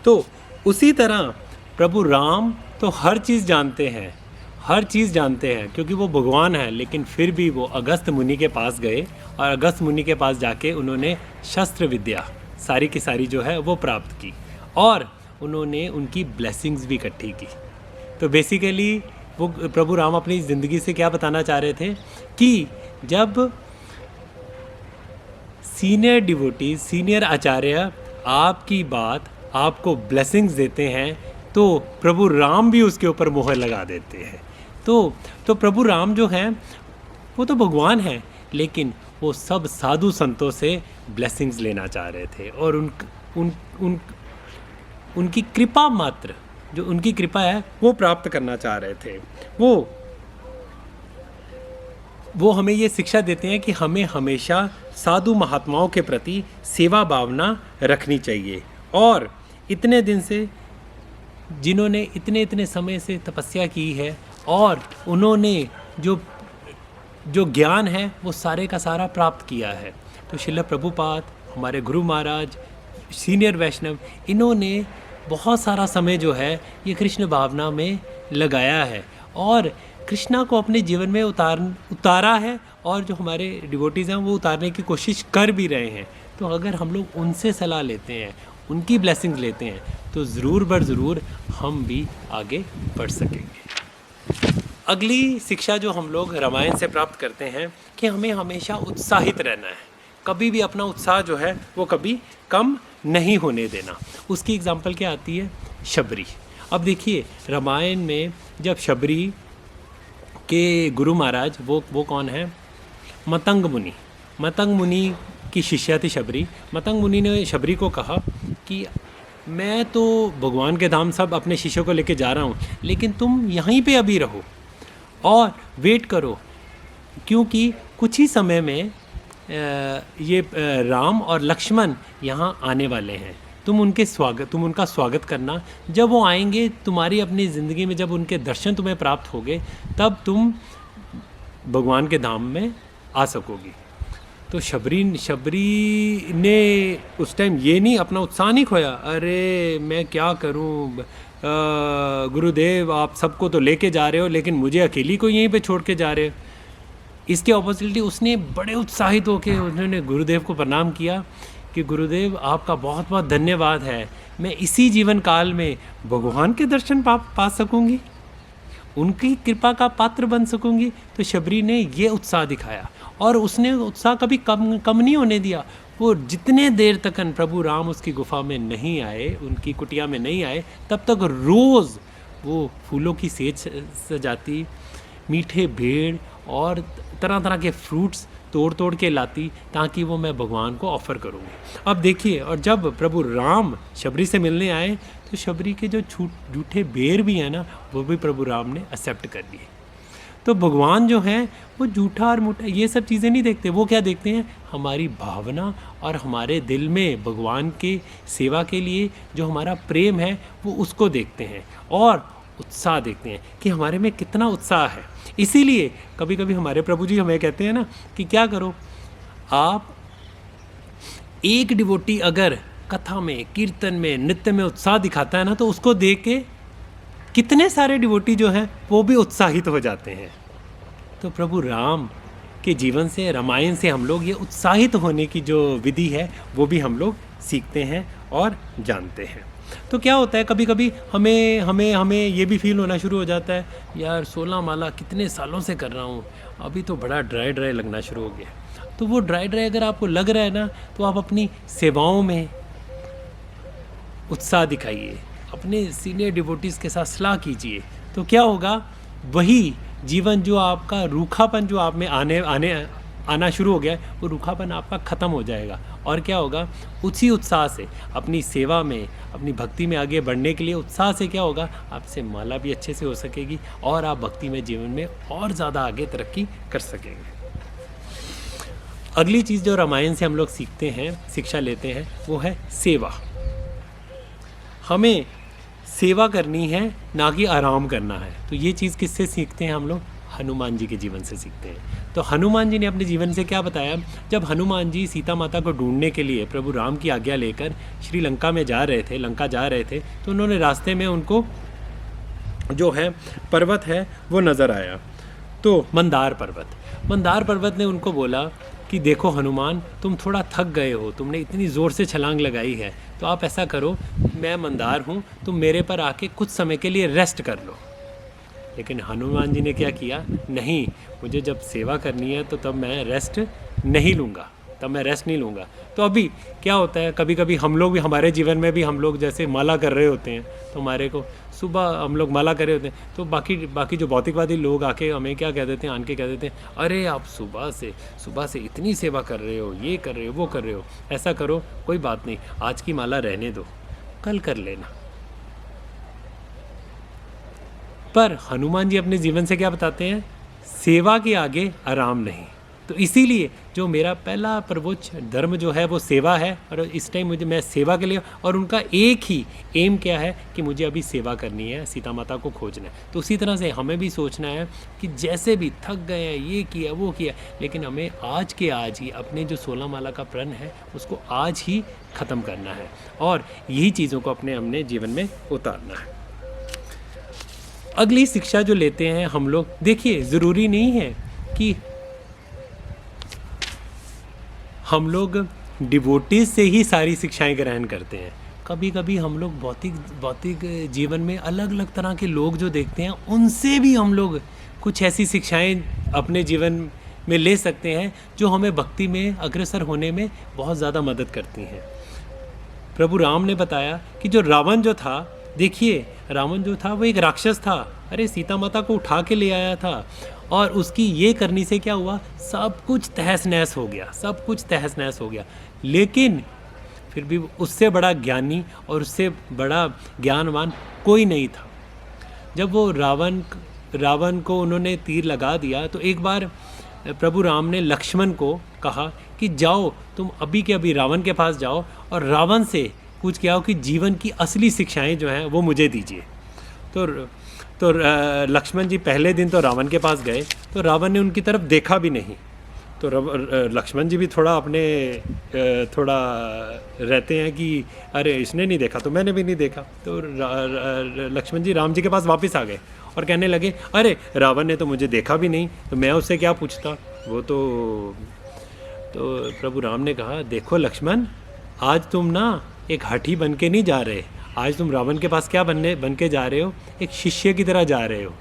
तो उसी तरह प्रभु राम तो हर चीज़ जानते हैं, हर चीज़ जानते हैं क्योंकि वो भगवान है, लेकिन फिर भी वो अगस्त मुनि के पास गए और अगस्त मुनि के पास जाके उन्होंने शस्त्र विद्या सारी की सारी जो है वो प्राप्त की और उन्होंने उनकी ब्लेसिंग्स भी इकट्ठी की। तो बेसिकली वो प्रभु राम अपनी ज़िंदगी से क्या बताना चाह रहे थे कि जब सीनियर डिवोटी, सीनियर आचार्य आपकी बात, आपको ब्लेसिंग्स देते हैं, तो प्रभु राम भी उसके ऊपर मोहर लगा देते हैं। तो प्रभु राम जो हैं वो तो भगवान हैं, लेकिन वो सब साधु संतों से ब्लेसिंग्स लेना चाह रहे थे और उनकी कृपा मात्र, जो उनकी कृपा है वो प्राप्त करना चाह रहे थे। वो हमें ये शिक्षा देते हैं कि हमें हमेशा साधु महात्माओं के प्रति सेवा भावना रखनी चाहिए और इतने दिन से जिन्होंने इतने समय से तपस्या की है और उन्होंने जो ज्ञान है वो सारे का सारा प्राप्त किया है। तो श्रील प्रभुपाद, हमारे गुरु महाराज, सीनियर वैष्णव, इन्होंने बहुत सारा समय जो है ये कृष्ण भावना में लगाया है और कृष्णा को अपने जीवन में उतारा है और जो हमारे डिवोटीज़ हैं वो उतारने की कोशिश कर भी रहे हैं। तो अगर हम लोग उनसे सलाह लेते हैं, उनकी ब्लेसिंग्स लेते हैं, तो ज़रूर बर ज़रूर हम भी आगे बढ़ सकेंगे। अगली शिक्षा जो हम लोग रामायण से प्राप्त करते हैं कि हमें हमेशा उत्साहित रहना है, कभी भी अपना उत्साह जो है वो कभी कम नहीं होने देना। उसकी एग्जाम्पल क्या आती है, शबरी। अब देखिए रामायण में जब शबरी के गुरु महाराज वो कौन है, मतंग मुनि, मतंग मुनि की शिष्या थी शबरी। मतंग मुनि ने शबरी को कहा कि मैं तो भगवान के धाम सब अपने शिष्यों को लेके जा रहा हूँ, लेकिन तुम यहीं पे अभी रहो और वेट करो, क्योंकि कुछ ही समय में ये राम और लक्ष्मण यहाँ आने वाले हैं। तुम उनका स्वागत करना। जब वो आएंगे तुम्हारी अपनी ज़िंदगी में, जब उनके दर्शन तुम्हें प्राप्त होंगे, तब तुम भगवान के धाम में आ सकोगी। तो शबरी ने उस टाइम ये नहीं, अपना उत्साह नहीं खोया, अरे मैं क्या करूं, गुरुदेव आप सबको तो लेके जा रहे हो लेकिन मुझे अकेली को यहीं पे छोड़ के जा रहे हो। इसके ऑपोजिटली उसने बड़े उत्साहित होकर उन्होंने गुरुदेव को प्रणाम किया कि गुरुदेव आपका बहुत बहुत धन्यवाद है, मैं इसी जीवन काल में भगवान के दर्शन पा सकूँगी, उनकी कृपा का पात्र बन सकूँगी। तो शबरी ने ये उत्साह दिखाया और उसने उत्साह कभी कम नहीं होने दिया। वो जितने देर तक प्रभु राम उसकी गुफा में नहीं आए, उनकी कुटिया में नहीं आए, तब तक रोज़ वो फूलों की सेज सजाती, मीठे भेड़ और तरह तरह के फ्रूट्स तोड़ के लाती, ताकि वो मैं भगवान को ऑफ़र करूँगी। अब देखिए, और जब प्रभु राम शबरी से मिलने आए तो शबरी के जो झूठे बेर भी हैं ना, वो भी प्रभु राम ने एक्सेप्ट कर लिए। तो भगवान जो हैं वो झूठा और मूठा ये सब चीज़ें नहीं देखते, वो क्या देखते हैं, हमारी भावना और हमारे दिल में भगवान के सेवा के लिए जो हमारा प्रेम है वो उसको देखते हैं और उत्साह देखते हैं कि हमारे में कितना उत्साह है। इसीलिए कभी कभी हमारे प्रभु जी हमें कहते हैं ना कि क्या करो, आप एक डिवोटी अगर कथा में, कीर्तन में, नृत्य में उत्साह दिखाता है ना, तो उसको देख के कितने सारे डिवोटी जो हैं वो भी उत्साहित हो जाते हैं। तो प्रभु राम के जीवन से, रामायण से हम लोग ये उत्साहित होने की जो विधि है वो भी हम लोग सीखते हैं और जानते हैं। तो क्या होता है, कभी कभी हमें ये भी फील होना शुरू हो जाता है, यार 16 माला कितने सालों से कर रहा हूँ, अभी तो बड़ा ड्राई लगना शुरू हो गया। तो वो ड्राई अगर आपको लग रहा है ना, तो आप अपनी सेवाओं में उत्साह दिखाइए, अपने सीनियर डिवोटीज़ के साथ सलाह कीजिए। तो क्या होगा, वही जीवन जो आपका रूखापन जो आप में आना शुरू हो गया है, वो रूखापन आपका ख़त्म हो जाएगा। और क्या होगा, उसी उत्साह से अपनी सेवा में, अपनी भक्ति में आगे बढ़ने के लिए उत्साह से क्या होगा, आपसे माला भी अच्छे से हो सकेगी और आप भक्ति में जीवन में और ज़्यादा आगे तरक्की कर सकेंगे। अगली चीज़ जो रामायण से हम लोग सीखते हैं, शिक्षा लेते हैं, वो है सेवा। हमें सेवा करनी है, ना कि आराम करना है। तो ये चीज़ किससे सीखते हैं हम लोग? हनुमान जी के जीवन से सीखते हैं। तो हनुमान जी ने अपने जीवन से क्या बताया? जब हनुमान जी सीता माता को ढूंढने के लिए प्रभु राम की आज्ञा लेकर श्रीलंका में जा रहे थे, लंका जा रहे थे, तो उन्होंने रास्ते में उनको जो है पर्वत है वो नज़र आया, तो मंदार पर्वत ने उनको बोला कि देखो हनुमान, तुम थोड़ा थक गए हो, तुमने इतनी ज़ोर से छलांग लगाई है, तो आप ऐसा करो, मैं मंदार हूँ, तुम मेरे पर आके कुछ समय के लिए रेस्ट कर लो। लेकिन हनुमान जी ने क्या किया? नहीं, मुझे जब सेवा करनी है तो तब मैं रेस्ट नहीं लूँगा, तो अभी क्या होता है, कभी कभी हम लोग भी, हमारे जीवन में भी हम लोग जैसे माला कर रहे होते हैं, तो हमारे को सुबह हम लोग माला कर रहे होते हैं, तो बाकी जो भौतिकवादी लोग आके हमें क्या कह देते हैं, आन के कह देते हैं, अरे आप सुबह से इतनी सेवा कर रहे हो, ये कर रहे हो, वो कर रहे हो, ऐसा करो, कोई बात नहीं, आज की माला रहने दो, कल कर लेना। पर हनुमान जी अपने जीवन से क्या बताते हैं? सेवा के आगे आराम नहीं। तो इसीलिए जो मेरा पहला सर्वोच्च धर्म जो है वो सेवा है, और इस टाइम मैं सेवा के लिए, और उनका एक ही एम क्या है कि मुझे अभी सेवा करनी है, सीता माता को खोजना है। तो उसी तरह से हमें भी सोचना है कि जैसे भी थक गए हैं, ये किया वो किया, लेकिन हमें आज के आज ही अपने जो 16 माला का प्रण है उसको आज ही ख़त्म करना है, और यही चीज़ों को अपने जीवन में उतारना है। अगली शिक्षा जो लेते हैं हम लोग, देखिए ज़रूरी नहीं है कि हम लोग डिवोटीज से ही सारी शिक्षाएं ग्रहण करते हैं। कभी कभी हम लोग भौतिक जीवन में अलग अलग तरह के लोग जो देखते हैं, उनसे भी हम लोग कुछ ऐसी शिक्षाएं अपने जीवन में ले सकते हैं जो हमें भक्ति में अग्रसर होने में बहुत ज़्यादा मदद करती हैं। प्रभु राम ने बताया कि जो रावण जो था, देखिए रावण जो था वो एक राक्षस था, अरे सीता माता को उठा के ले आया था, और उसकी ये करनी से क्या हुआ, सब कुछ तहस नहस हो गया। लेकिन फिर भी उससे बड़ा ज्ञानी और उससे बड़ा ज्ञानवान कोई नहीं था। जब वो रावण को उन्होंने तीर लगा दिया, तो एक बार प्रभु राम ने लक्ष्मण को कहा कि जाओ, तुम अभी के अभी रावण के पास जाओ और रावण से पूछ के आओ कि जीवन की असली शिक्षाएं जो हैं वो मुझे दीजिए। तो लक्ष्मण जी पहले दिन तो रावण के पास गए, तो रावण ने उनकी तरफ देखा भी नहीं। तो लक्ष्मण जी भी थोड़ा रहते हैं कि अरे इसने नहीं देखा तो मैंने भी नहीं देखा। तो लक्ष्मण जी राम जी के पास वापस आ गए और कहने लगे, अरे रावण ने तो मुझे देखा भी नहीं, तो मैं उससे क्या पूछता, वो तो प्रभु राम ने कहा, देखो लक्ष्मण, आज तुम ना एक हठी बन के नहीं जा रहे, आज तुम रावण के पास क्या बन के जा रहे हो, एक शिष्य की तरह जा रहे हो।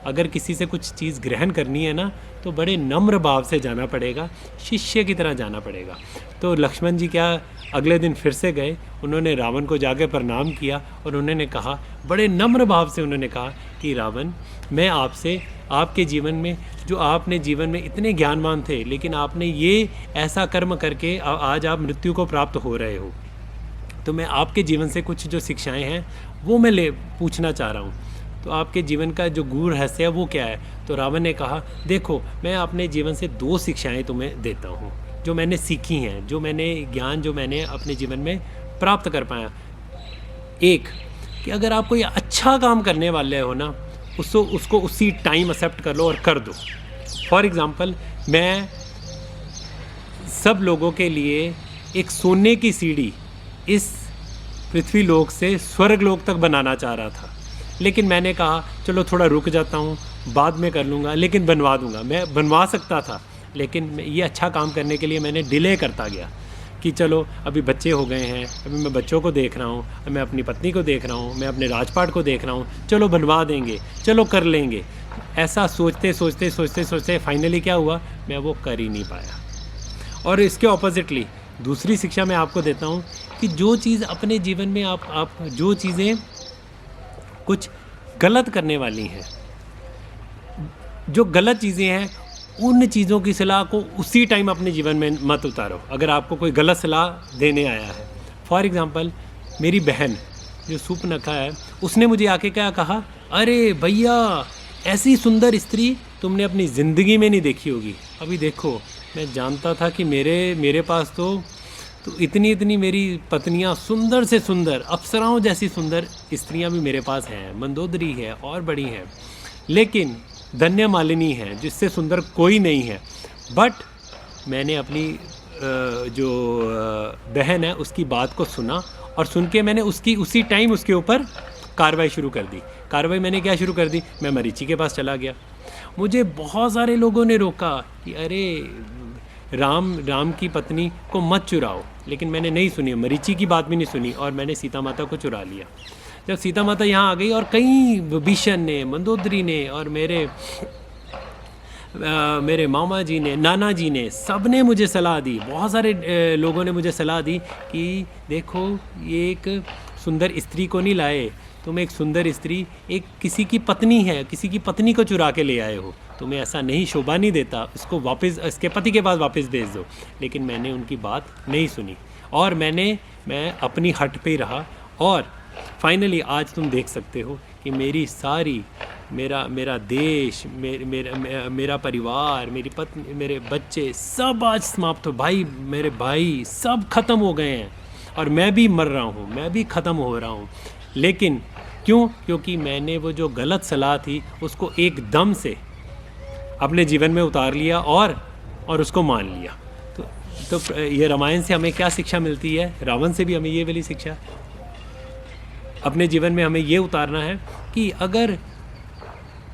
अगर किसी से कुछ चीज़ ग्रहण करनी है ना, तो बड़े नम्र भाव से जाना पड़ेगा, शिष्य की तरह जाना पड़ेगा। तो लक्ष्मण जी क्या अगले दिन फिर से गए, उन्होंने रावण को जाकर प्रणाम किया और उन्होंने कहा, बड़े नम्र भाव से उन्होंने कहा कि रावण, मैं आपसे, आपके जीवन में जो आपने जीवन में इतने ज्ञानवान थे, लेकिन आपने ये ऐसा कर्म करके आज आप मृत्यु को प्राप्त हो रहे हो, तो मैं आपके जीवन से कुछ जो शिक्षाएं हैं वो मैं पूछना चाह रहा हूँ। तो आपके जीवन का जो गूढ़ रहस्य है वो क्या है? तो रावण ने कहा, देखो मैं अपने जीवन से 2 शिक्षाएं तुम्हें देता हूँ जो मैंने सीखी हैं, जो मैंने अपने जीवन में प्राप्त कर पाया। एक, कि अगर आप कोई अच्छा काम करने वाले हो ना, उसको उसी टाइम एक्सेप्ट कर लो और कर दो। फॉर एग्ज़ाम्पल, मैं सब लोगों के लिए एक सोने की सीढ़ी इस पृथ्वी लोक से स्वर्ग लोक तक बनाना चाह रहा था, लेकिन मैंने कहा चलो थोड़ा रुक जाता हूँ, बाद में कर लूँगा, लेकिन बनवा दूँगा। मैं बनवा सकता था, लेकिन ये अच्छा काम करने के लिए मैंने डिले करता गया कि चलो अभी बच्चे हो गए हैं, अभी मैं बच्चों को देख रहा हूँ, मैं अपनी पत्नी को देख रहा हूँ, मैं अपने राजपाट को देख रहा हूँ, चलो बनवा देंगे, चलो कर लेंगे। ऐसा सोचते फाइनली क्या हुआ, मैं वो कर ही नहीं पाया। और इसके ऑपोजिटली दूसरी शिक्षा मैं आपको देता हूँ कि जो चीज़ अपने जीवन में आप जो चीज़ें कुछ गलत करने वाली हैं, जो गलत चीज़ें हैं, उन चीज़ों की सलाह को उसी टाइम अपने जीवन में मत उतारो। अगर आपको कोई गलत सलाह देने आया है, फॉर एग्ज़ाम्पल मेरी बहन जो सुपनखा है, उसने मुझे आके क्या कहा, अरे भैया ऐसी सुंदर स्त्री तुमने अपनी ज़िंदगी में नहीं देखी होगी। अभी देखो, मैं जानता था कि मेरे पास तो तो इतनी इतनी मेरी पत्नियां, सुंदर से सुंदर, अप्सराओं जैसी सुंदर स्त्रियां भी मेरे पास हैं, मंदोदरी है और बड़ी हैं, लेकिन धन्य मालिनी है जिससे सुंदर कोई नहीं है। बट मैंने अपनी जो बहन है उसकी बात को सुना, और सुन के मैंने उसकी उसी टाइम उसके ऊपर कार्रवाई शुरू कर दी। कार्रवाई मैंने क्या शुरू कर दी, मैं मरीचि के पास चला गया। मुझे बहुत सारे लोगों ने रोका कि अरे राम की पत्नी को मत चुराओ, लेकिन मैंने नहीं सुनी, मरीचि की बात भी नहीं सुनी, और मैंने सीता माता को चुरा लिया। जब सीता माता यहाँ आ गई और कई विभीषण ने, मंदोदरी ने और मेरे मामा जी ने, नाना जी ने, सब ने मुझे सलाह दी, बहुत सारे लोगों ने मुझे सलाह दी कि देखो ये एक सुंदर स्त्री को नहीं लाए, तुम एक सुंदर स्त्री, एक किसी की पत्नी है, किसी की पत्नी को चुरा के ले आए हो, तुम्हें ऐसा नहीं शोभा नहीं देता, उसको वापस इसके पति के पास वापस भेज दो। लेकिन मैंने उनकी बात नहीं सुनी, और मैं अपनी हट पे ही रहा। और फाइनली आज तुम देख सकते हो कि मेरी सारी, मेरा देश, मेरा परिवार, मेरी पत्नी, मेरे बच्चे सब आज समाप्त हो, मेरे भाई सब ख़त्म हो गए हैं, और मैं भी मर रहा हूँ, मैं भी ख़त्म हो रहा हूँ। लेकिन क्यों? क्योंकि मैंने वो जो गलत सलाह थी उसको एकदम से अपने जीवन में उतार लिया और उसको मान लिया। तो ये रामायण से हमें क्या शिक्षा मिलती है? रावण से भी हमें ये वाली शिक्षा अपने जीवन में हमें ये उतारना है कि अगर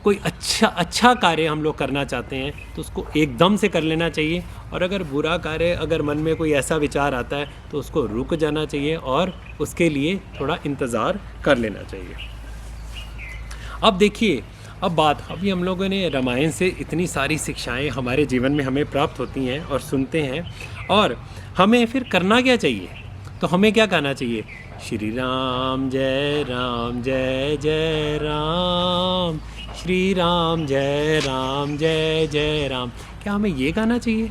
कोई अच्छा कार्य हम लोग करना चाहते हैं तो उसको एकदम से कर लेना चाहिए, और अगर बुरा कार्य, अगर मन में कोई ऐसा विचार आता है तो उसको रुक जाना चाहिए और उसके लिए थोड़ा इंतज़ार कर लेना चाहिए। अब देखिए, अभी हम लोगों ने रामायण से इतनी सारी शिक्षाएं हमारे जीवन में हमें प्राप्त होती हैं और सुनते हैं, और हमें फिर करना क्या चाहिए? तो हमें क्या कहना चाहिए? श्री राम जय जय राम, श्री राम जय जय राम। क्या हमें ये गाना चाहिए?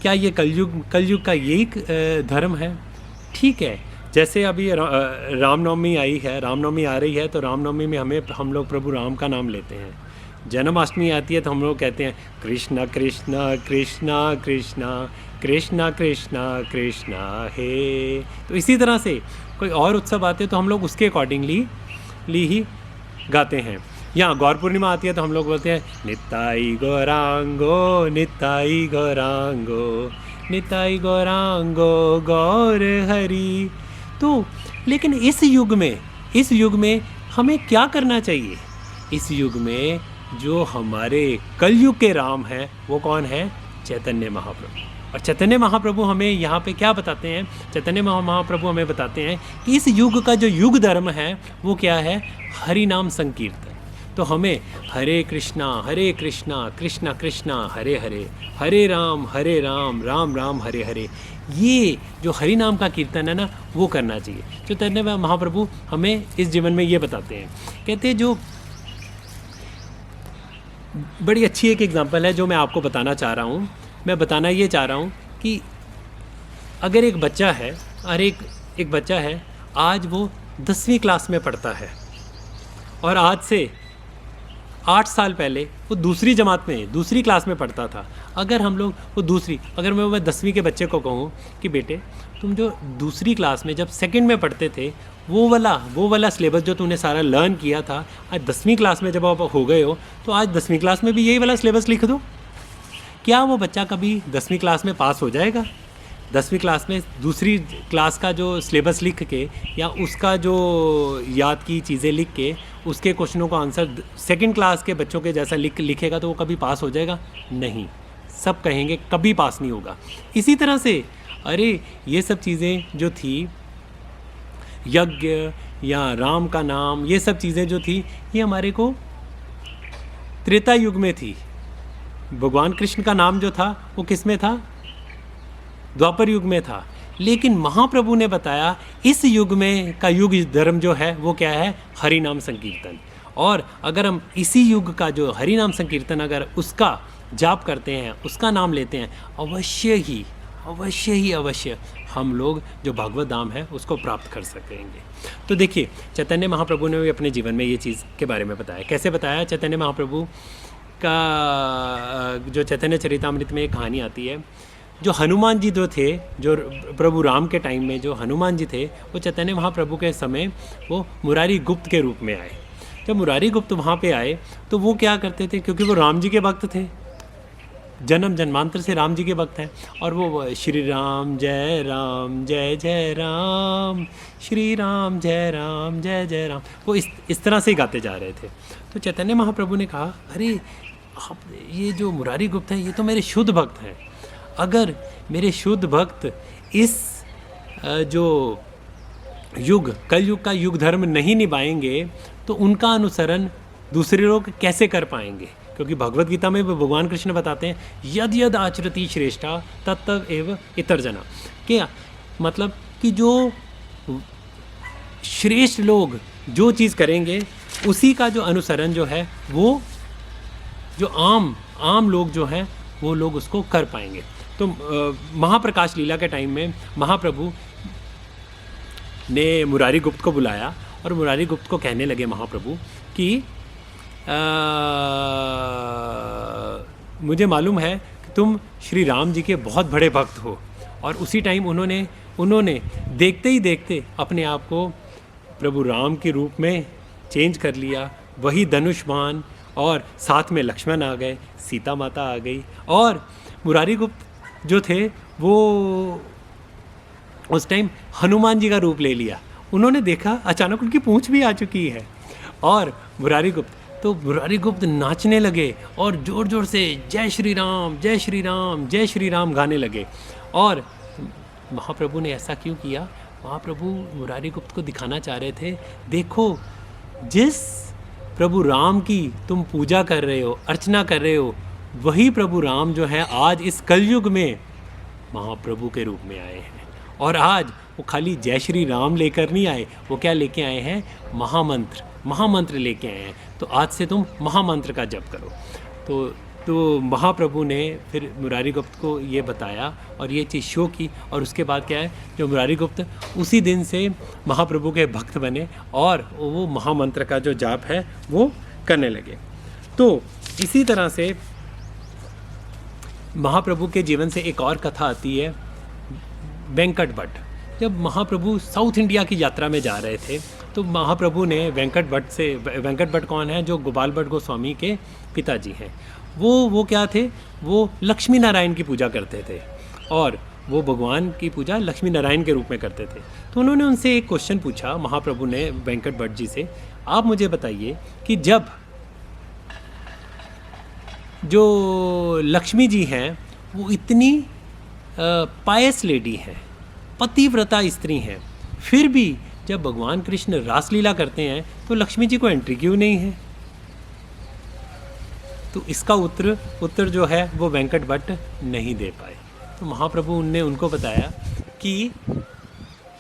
क्या ये कलयुग का यही धर्म है? ठीक है, जैसे अभी रामनवमी आई है, रामनवमी आ रही है, तो रामनवमी में हम लोग प्रभु राम का नाम लेते हैं। जन्माष्टमी आती है तो हम लोग कहते हैं कृष्णा कृष्णा कृष्णा कृष्णा कृष्णा कृष्णा कृष्णा हे। तो इसी तरह से कोई और उत्सव आते हैं तो हम लोग उसके अकॉर्डिंगली ही गाते हैं। यहाँ गौर पूर्णिमा आती है तो हम लोग बोलते हैं निताई गौरांगो निताई गौरांगो निताई गौरांगो गौर हरि। तो लेकिन इस युग में हमें क्या करना चाहिए? इस युग में जो हमारे कलयुग के राम हैं वो कौन है? चैतन्य महाप्रभु। और चैतन्य महाप्रभु हमें यहाँ पे क्या बताते हैं? चैतन्य महाप्रभु हमें बताते हैं कि इस युग का जो युग धर्म है वो क्या है? हरि नाम संकीर्तन। तो हमें हरे कृष्णा कृष्णा कृष्णा हरे हरे, हरे राम राम राम हरे हरे, ये जो हरि नाम का कीर्तन है ना वो करना चाहिए। चैतन्य महाप्रभु हमें इस जीवन में ये बताते हैं। कहते हैं, जो बड़ी अच्छी एक एग्जांपल है जो मैं आपको बताना चाह रहा हूँ। मैं बताना ये चाह रहा हूँ कि अगर एक बच्चा है और एक बच्चा है, आज वो 10वीं क्लास में पढ़ता है और आज से 8 साल पहले वो दूसरी क्लास में पढ़ता था। अगर हम लोग अगर मैं 10वीं के बच्चे को कहूँ कि बेटे तुम जो दूसरी क्लास में जब सेकंड में पढ़ते थे वो वाला सिलेबस जो तुमने सारा लर्न किया था, आज 10वीं क्लास में जब आप हो गए हो तो आज 10वीं क्लास में भी यही वाला सिलेबस लिख दो। क्या वो बच्चा कभी 10वीं क्लास में पास हो जाएगा? 10वीं क्लास में दूसरी क्लास का जो सिलेबस लिख के या उसका जो याद की चीज़ें लिख के उसके क्वेश्चनों का आंसर सेकंड क्लास के बच्चों के जैसा लिखेगा तो वो कभी पास हो जाएगा? नहीं, सब कहेंगे कभी पास नहीं होगा। इसी तरह से अरे ये सब चीज़ें जो थी, यज्ञ या राम का नाम, ये सब चीज़ें जो थी ये हमारे को त्रेता युग में थी। भगवान कृष्ण का नाम जो था वो किस में था? द्वापर युग में था। लेकिन महाप्रभु ने बताया इस युग में का युग धर्म जो है वो क्या है? हरि नाम संकीर्तन। और अगर हम इसी युग का जो हरि नाम संकीर्तन अगर उसका जाप करते हैं, उसका नाम लेते हैं, अवश्य हम लोग जो भगवत धाम है उसको प्राप्त कर सकेंगे। तो देखिए, चैतन्य महाप्रभु ने भी अपने जीवन में ये चीज़ के बारे में बताया। कैसे बताया? चैतन्य महाप्रभु का जो चैतन्य चरितामृत में एक कहानी आती है। जो हनुमान जी जो थे, जो प्रभु राम के टाइम में जो हनुमान जी थे, वो चैतन्य महाप्रभु के समय वो मुरारी गुप्त के रूप में आए। जब मुरारी गुप्त वहाँ पे आए तो वो क्या करते थे, क्योंकि वो राम जी के भक्त थे, जन्म जन्मांतर से राम जी के भक्त हैं, और वो श्री राम जय जय राम, श्री राम जय जय राम, वो इस तरह से ही गाते जा रहे थे। तो चैतन्य महाप्रभु ने कहा, अरे आप ये जो मुरारी गुप्त हैं ये तो मेरे शुद्ध भक्त हैं, अगर मेरे शुद्ध भक्त इस जो युग कलयुग का युग धर्म नहीं निभाएंगे तो उनका अनुसरण दूसरे लोग कैसे कर पाएंगे, क्योंकि भगवत गीता में भगवान कृष्ण बताते हैं यद यद आचरति श्रेष्ठा तत्तव एव इतर जना, क्या मतलब कि जो श्रेष्ठ लोग जो चीज़ करेंगे उसी का जो अनुसरण जो है वो जो आम लोग जो हैं वो लोग उसको कर पाएंगे। तो महाप्रकाश लीला के टाइम में महाप्रभु ने मुरारी गुप्त को बुलाया और मुरारी गुप्त को कहने लगे महाप्रभु कि मुझे मालूम है कि तुम श्री राम जी के बहुत बड़े भक्त हो, और उसी टाइम उन्होंने देखते ही देखते अपने आप को प्रभु राम के रूप में चेंज कर लिया, वही धनुष्मान, और साथ में लक्ष्मण आ गए, सीता माता आ गई, और मुरारी गुप्त जो थे वो उस टाइम हनुमान जी का रूप ले लिया। उन्होंने देखा अचानक उनकी पूंछ भी आ चुकी है, और मुरारी गुप्त नाचने लगे और ज़ोर ज़ोर से जय श्री राम जय श्री राम जय श्री राम गाने लगे। और महाप्रभु ने ऐसा क्यों किया? महाप्रभु मुरारी गुप्त को दिखाना चाह रहे थे, देखो जिस प्रभु राम की तुम पूजा कर रहे हो, अर्चना कर रहे हो, वही प्रभु राम जो है आज इस कलयुग में महाप्रभु के रूप में आए हैं। और आज वो खाली जय श्री राम लेकर नहीं आए, वो क्या लेके आए हैं? महामंत्र लेके आए हैं। तो आज से तुम महामंत्र का जप करो। तो महाप्रभु ने फिर मुरारी गुप्त को ये बताया और ये चीज़ शो की, और उसके बाद क्या है, जो मुरारी गुप्त उसी दिन से महाप्रभु के भक्त बने और वो महामंत्र का जो जाप है वो करने लगे। तो इसी तरह से महाप्रभु के जीवन से एक और कथा आती है, वेंकट भट्ट। जब महाप्रभु साउथ इंडिया की यात्रा में जा रहे थे तो महाप्रभु ने वेंकट भट्ट कौन है? जो गोपाल भट्ट गोस्वामी के पिताजी हैं। वो क्या थे? वो लक्ष्मी नारायण की पूजा करते थे, और वो भगवान की पूजा लक्ष्मी नारायण के रूप में करते थे। तो उन्होंने उनसे एक क्वेश्चन पूछा, महाप्रभु ने वेंकट भट्ट जी से, आप मुझे बताइए कि जब जो लक्ष्मी जी हैं वो इतनी पायस लेडी हैं, पतिव्रता स्त्री हैं, फिर भी जब भगवान कृष्ण रासलीला करते हैं तो लक्ष्मी जी को एंट्री क्यों नहीं है? तो इसका उत्तर जो है वो वेंकट भट्ट नहीं दे पाए। तो महाप्रभु ने उनको बताया कि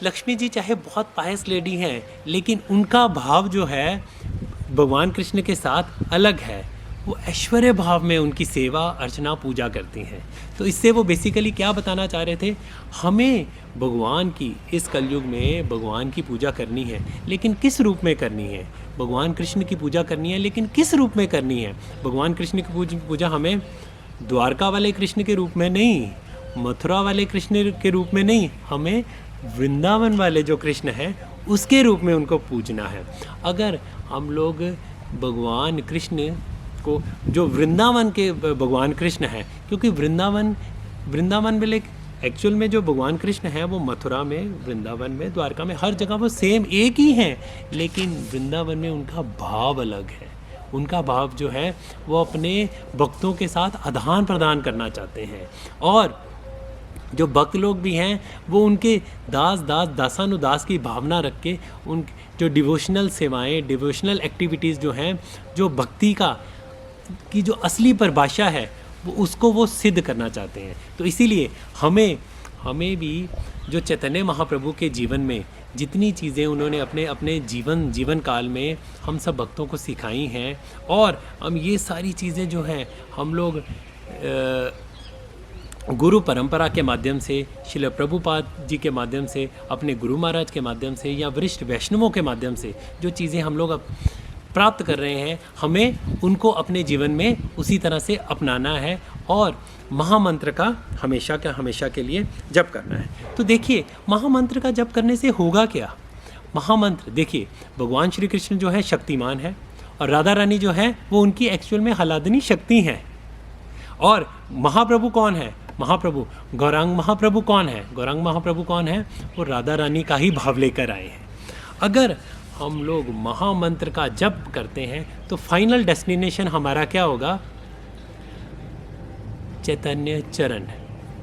लक्ष्मी जी चाहे बहुत पायस लेडी हैं, लेकिन उनका भाव जो है भगवान कृष्ण के साथ अलग है। वो ऐश्वर्य भाव में उनकी सेवा अर्चना पूजा करती हैं। तो इससे वो बेसिकली क्या बताना चाह रहे थे? हमें भगवान की इस कलयुग में भगवान की पूजा करनी है, लेकिन किस रूप में करनी है? भगवान कृष्ण की पूजा करनी है, लेकिन किस रूप में करनी है? भगवान कृष्ण की पूजा हमें द्वारका वाले कृष्ण के रूप में नहीं, मथुरा वाले कृष्ण के रूप में नहीं, हमें वृंदावन वाले जो कृष्ण हैं उसके रूप में उनको पूजना है। अगर हम लोग भगवान कृष्ण को, जो वृंदावन के भगवान कृष्ण हैं, क्योंकि वृंदावन में एक्चुअल में जो भगवान कृष्ण हैं वो मथुरा में, वृंदावन में, द्वारका में, हर जगह वो सेम एक ही हैं, लेकिन वृंदावन में उनका भाव अलग है। उनका भाव जो है वो अपने भक्तों के साथ आदान प्रदान करना चाहते हैं, और जो भक्त लोग भी हैं वो उनके दासानुदास की भावना रख के उन जो डिवोशनल सेवाएं, डिवोशनल एक्टिविटीज़ जो हैं, जो भक्ति की जो असली परिभाषा है वो सिद्ध करना चाहते हैं। तो इसीलिए हमें भी जो चैतन्य महाप्रभु के जीवन में जितनी चीज़ें उन्होंने अपने जीवन काल में हम सब भक्तों को सिखाई हैं, और हम ये सारी चीज़ें जो हैं हम लोग गुरु परंपरा के माध्यम से, श्रील प्रभुपाद जी के माध्यम से, अपने गुरु महाराज के माध्यम से, या वरिष्ठ वैष्णवों के माध्यम से जो चीज़ें हम लोग प्राप्त कर रहे हैं, हमें उनको अपने जीवन में उसी तरह से अपनाना है और महामंत्र का हमेशा के लिए जप करना है। तो देखिए, महामंत्र का जप करने से होगा क्या? महामंत्र, देखिए, भगवान श्री कृष्ण जो है शक्तिमान है और राधा रानी जो है वो उनकी एक्चुअल में हलादनी शक्ति हैं। और महाप्रभु कौन है? महाप्रभु गौरांग महाप्रभु कौन है? गौरांग महाप्रभु कौन है? वो राधा रानी का ही भाव लेकर आए हैं। अगर हम लोग महामंत्र का जप करते हैं तो फाइनल डेस्टिनेशन हमारा क्या होगा? चैतन्य चरण।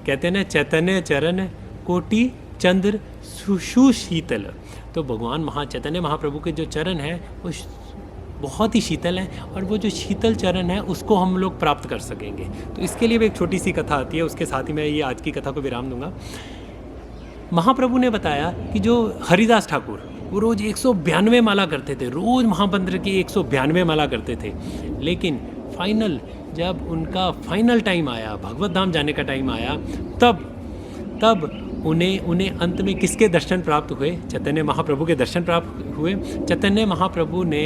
कहते हैं ना, चैतन्य चरण कोटि चंद्र सुशीतल। तो भगवान चैतन्य महाप्रभु के जो चरण हैं वो बहुत ही शीतल हैं और वो जो शीतल चरण है उसको हम लोग प्राप्त कर सकेंगे। तो इसके लिए भी एक छोटी सी कथा आती है, उसके साथ ही मैं ये आज की कथा को विराम दूंगा। महाप्रभु ने बताया कि जो हरिदास ठाकुर वो रोज़ 192 माला करते थे, रोज़ महामंत्र की 192 माला करते थे, लेकिन जब उनका फाइनल टाइम आया, भगवत धाम जाने का टाइम आया, तब उन्हें अंत में किसके दर्शन प्राप्त हुए? चैतन्य महाप्रभु के दर्शन प्राप्त हुए। चैतन्य महाप्रभु ने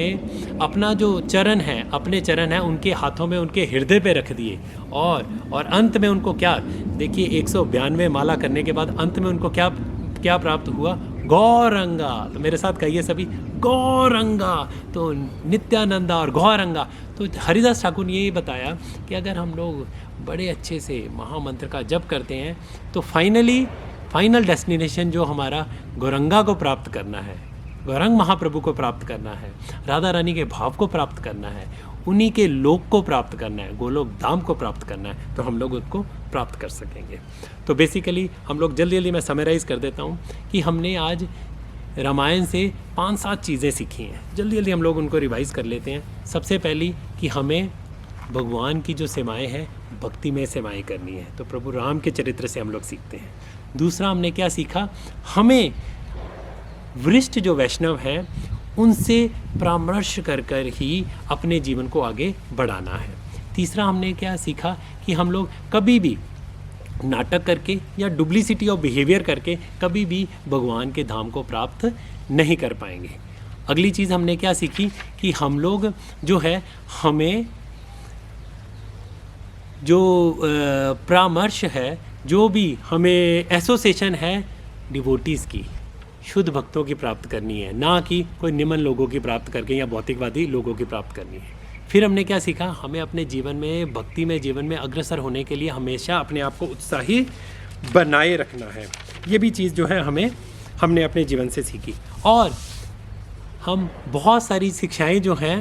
अपना जो चरण है उनके हाथों में, उनके हृदय पे रख दिए और अंत में उनको क्या, देखिए, 192 माला करने के बाद अंत में उनको क्या प्राप्त हुआ? गौरंगा। तो मेरे साथ कहिए सभी, गौरंगा। तो नित्यानंदा और गौरंगा। तो हरिदास ठाकुर ने ये बताया कि अगर हम लोग बड़े अच्छे से महामंत्र का जप करते हैं तो फाइनल डेस्टिनेशन जो हमारा गौरंगा को प्राप्त करना है, गौरंग महाप्रभु को प्राप्त करना है, राधा रानी के भाव को प्राप्त करना है, उन्हीं के लोक को प्राप्त करना है, गोलोक धाम को प्राप्त करना है, तो हम लोग उनको प्राप्त कर सकेंगे। तो बेसिकली हम लोग जल्दी मैं समराइज़ कर देता हूँ कि हमने आज रामायण से 5-7 चीज़ें सीखी हैं। जल्दी हम लोग उनको रिवाइज़ कर लेते हैं। सबसे पहली कि हमें भगवान की जो सेवाएं हैं भक्ति में सेवाएं करनी है, तो प्रभु राम के चरित्र से हम लोग सीखते हैं। दूसरा हमने क्या सीखा? हमें वरिष्ठ जो वैष्णव हैं उनसे परामर्श कर ही अपने जीवन को आगे बढ़ाना है। तीसरा हमने क्या सीखा कि हम लोग कभी भी नाटक करके या डुप्लिसिटी ऑफ बिहेवियर करके कभी भी भगवान के धाम को प्राप्त नहीं कर पाएंगे। अगली चीज़ हमने क्या सीखी कि हम लोग जो है, हमें जो परामर्श है, जो भी हमें एसोसिएशन है डिवोटीज़ की, शुद्ध भक्तों की प्राप्त करनी है, ना कि कोई निम्न लोगों की प्राप्त करके या भौतिकवादी लोगों की प्राप्त करनी है। फिर हमने क्या सीखा? हमें अपने जीवन में, भक्ति में जीवन में अग्रसर होने के लिए हमेशा अपने आप को उत्साही बनाए रखना है। ये भी चीज़ जो है हमने अपने जीवन से सीखी। और हम बहुत सारी शिक्षाएं जो हैं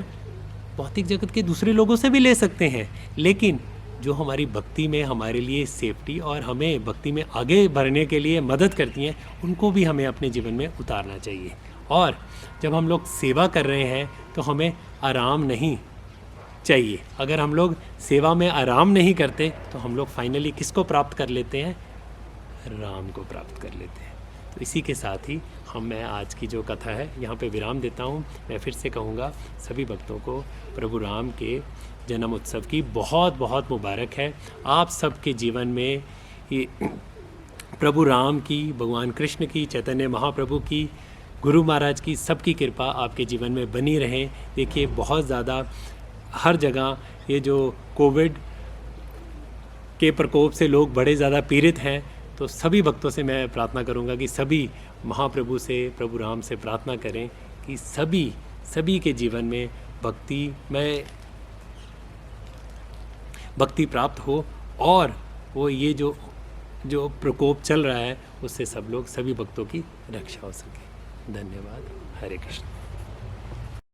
भौतिक जगत के दूसरे लोगों से भी ले सकते हैं, लेकिन जो हमारी भक्ति में हमारे लिए सेफ्टी और हमें भक्ति में आगे बढ़ने के लिए मदद करती हैं, उनको भी हमें अपने जीवन में उतारना चाहिए। और जब हम लोग सेवा कर रहे हैं तो हमें आराम नहीं चाहिए। अगर हम लोग सेवा में आराम नहीं करते तो हम लोग फाइनली किसको प्राप्त कर लेते हैं? राम को प्राप्त कर लेते हैं। तो इसी के साथ ही मैं आज की जो कथा है यहाँ पे विराम देता हूँ। मैं फिर से कहूँगा, सभी भक्तों को प्रभु राम के जन्म उत्सव की बहुत बहुत मुबारक है। आप सबके जीवन में ये प्रभु राम की, भगवान कृष्ण की, चैतन्य महाप्रभु की, गुरु महाराज की, सबकी कृपा आपके जीवन में बनी रहे। देखिए, बहुत ज़्यादा हर जगह ये जो कोविड के प्रकोप से लोग बड़े ज़्यादा पीड़ित हैं, तो सभी भक्तों से मैं प्रार्थना करूंगा कि सभी महाप्रभु से, प्रभु राम से प्रार्थना करें कि सभी के जीवन में भक्ति प्राप्त हो और वो ये जो प्रकोप चल रहा है उससे सभी भक्तों की रक्षा हो सके। धन्यवाद। हरे कृष्ण।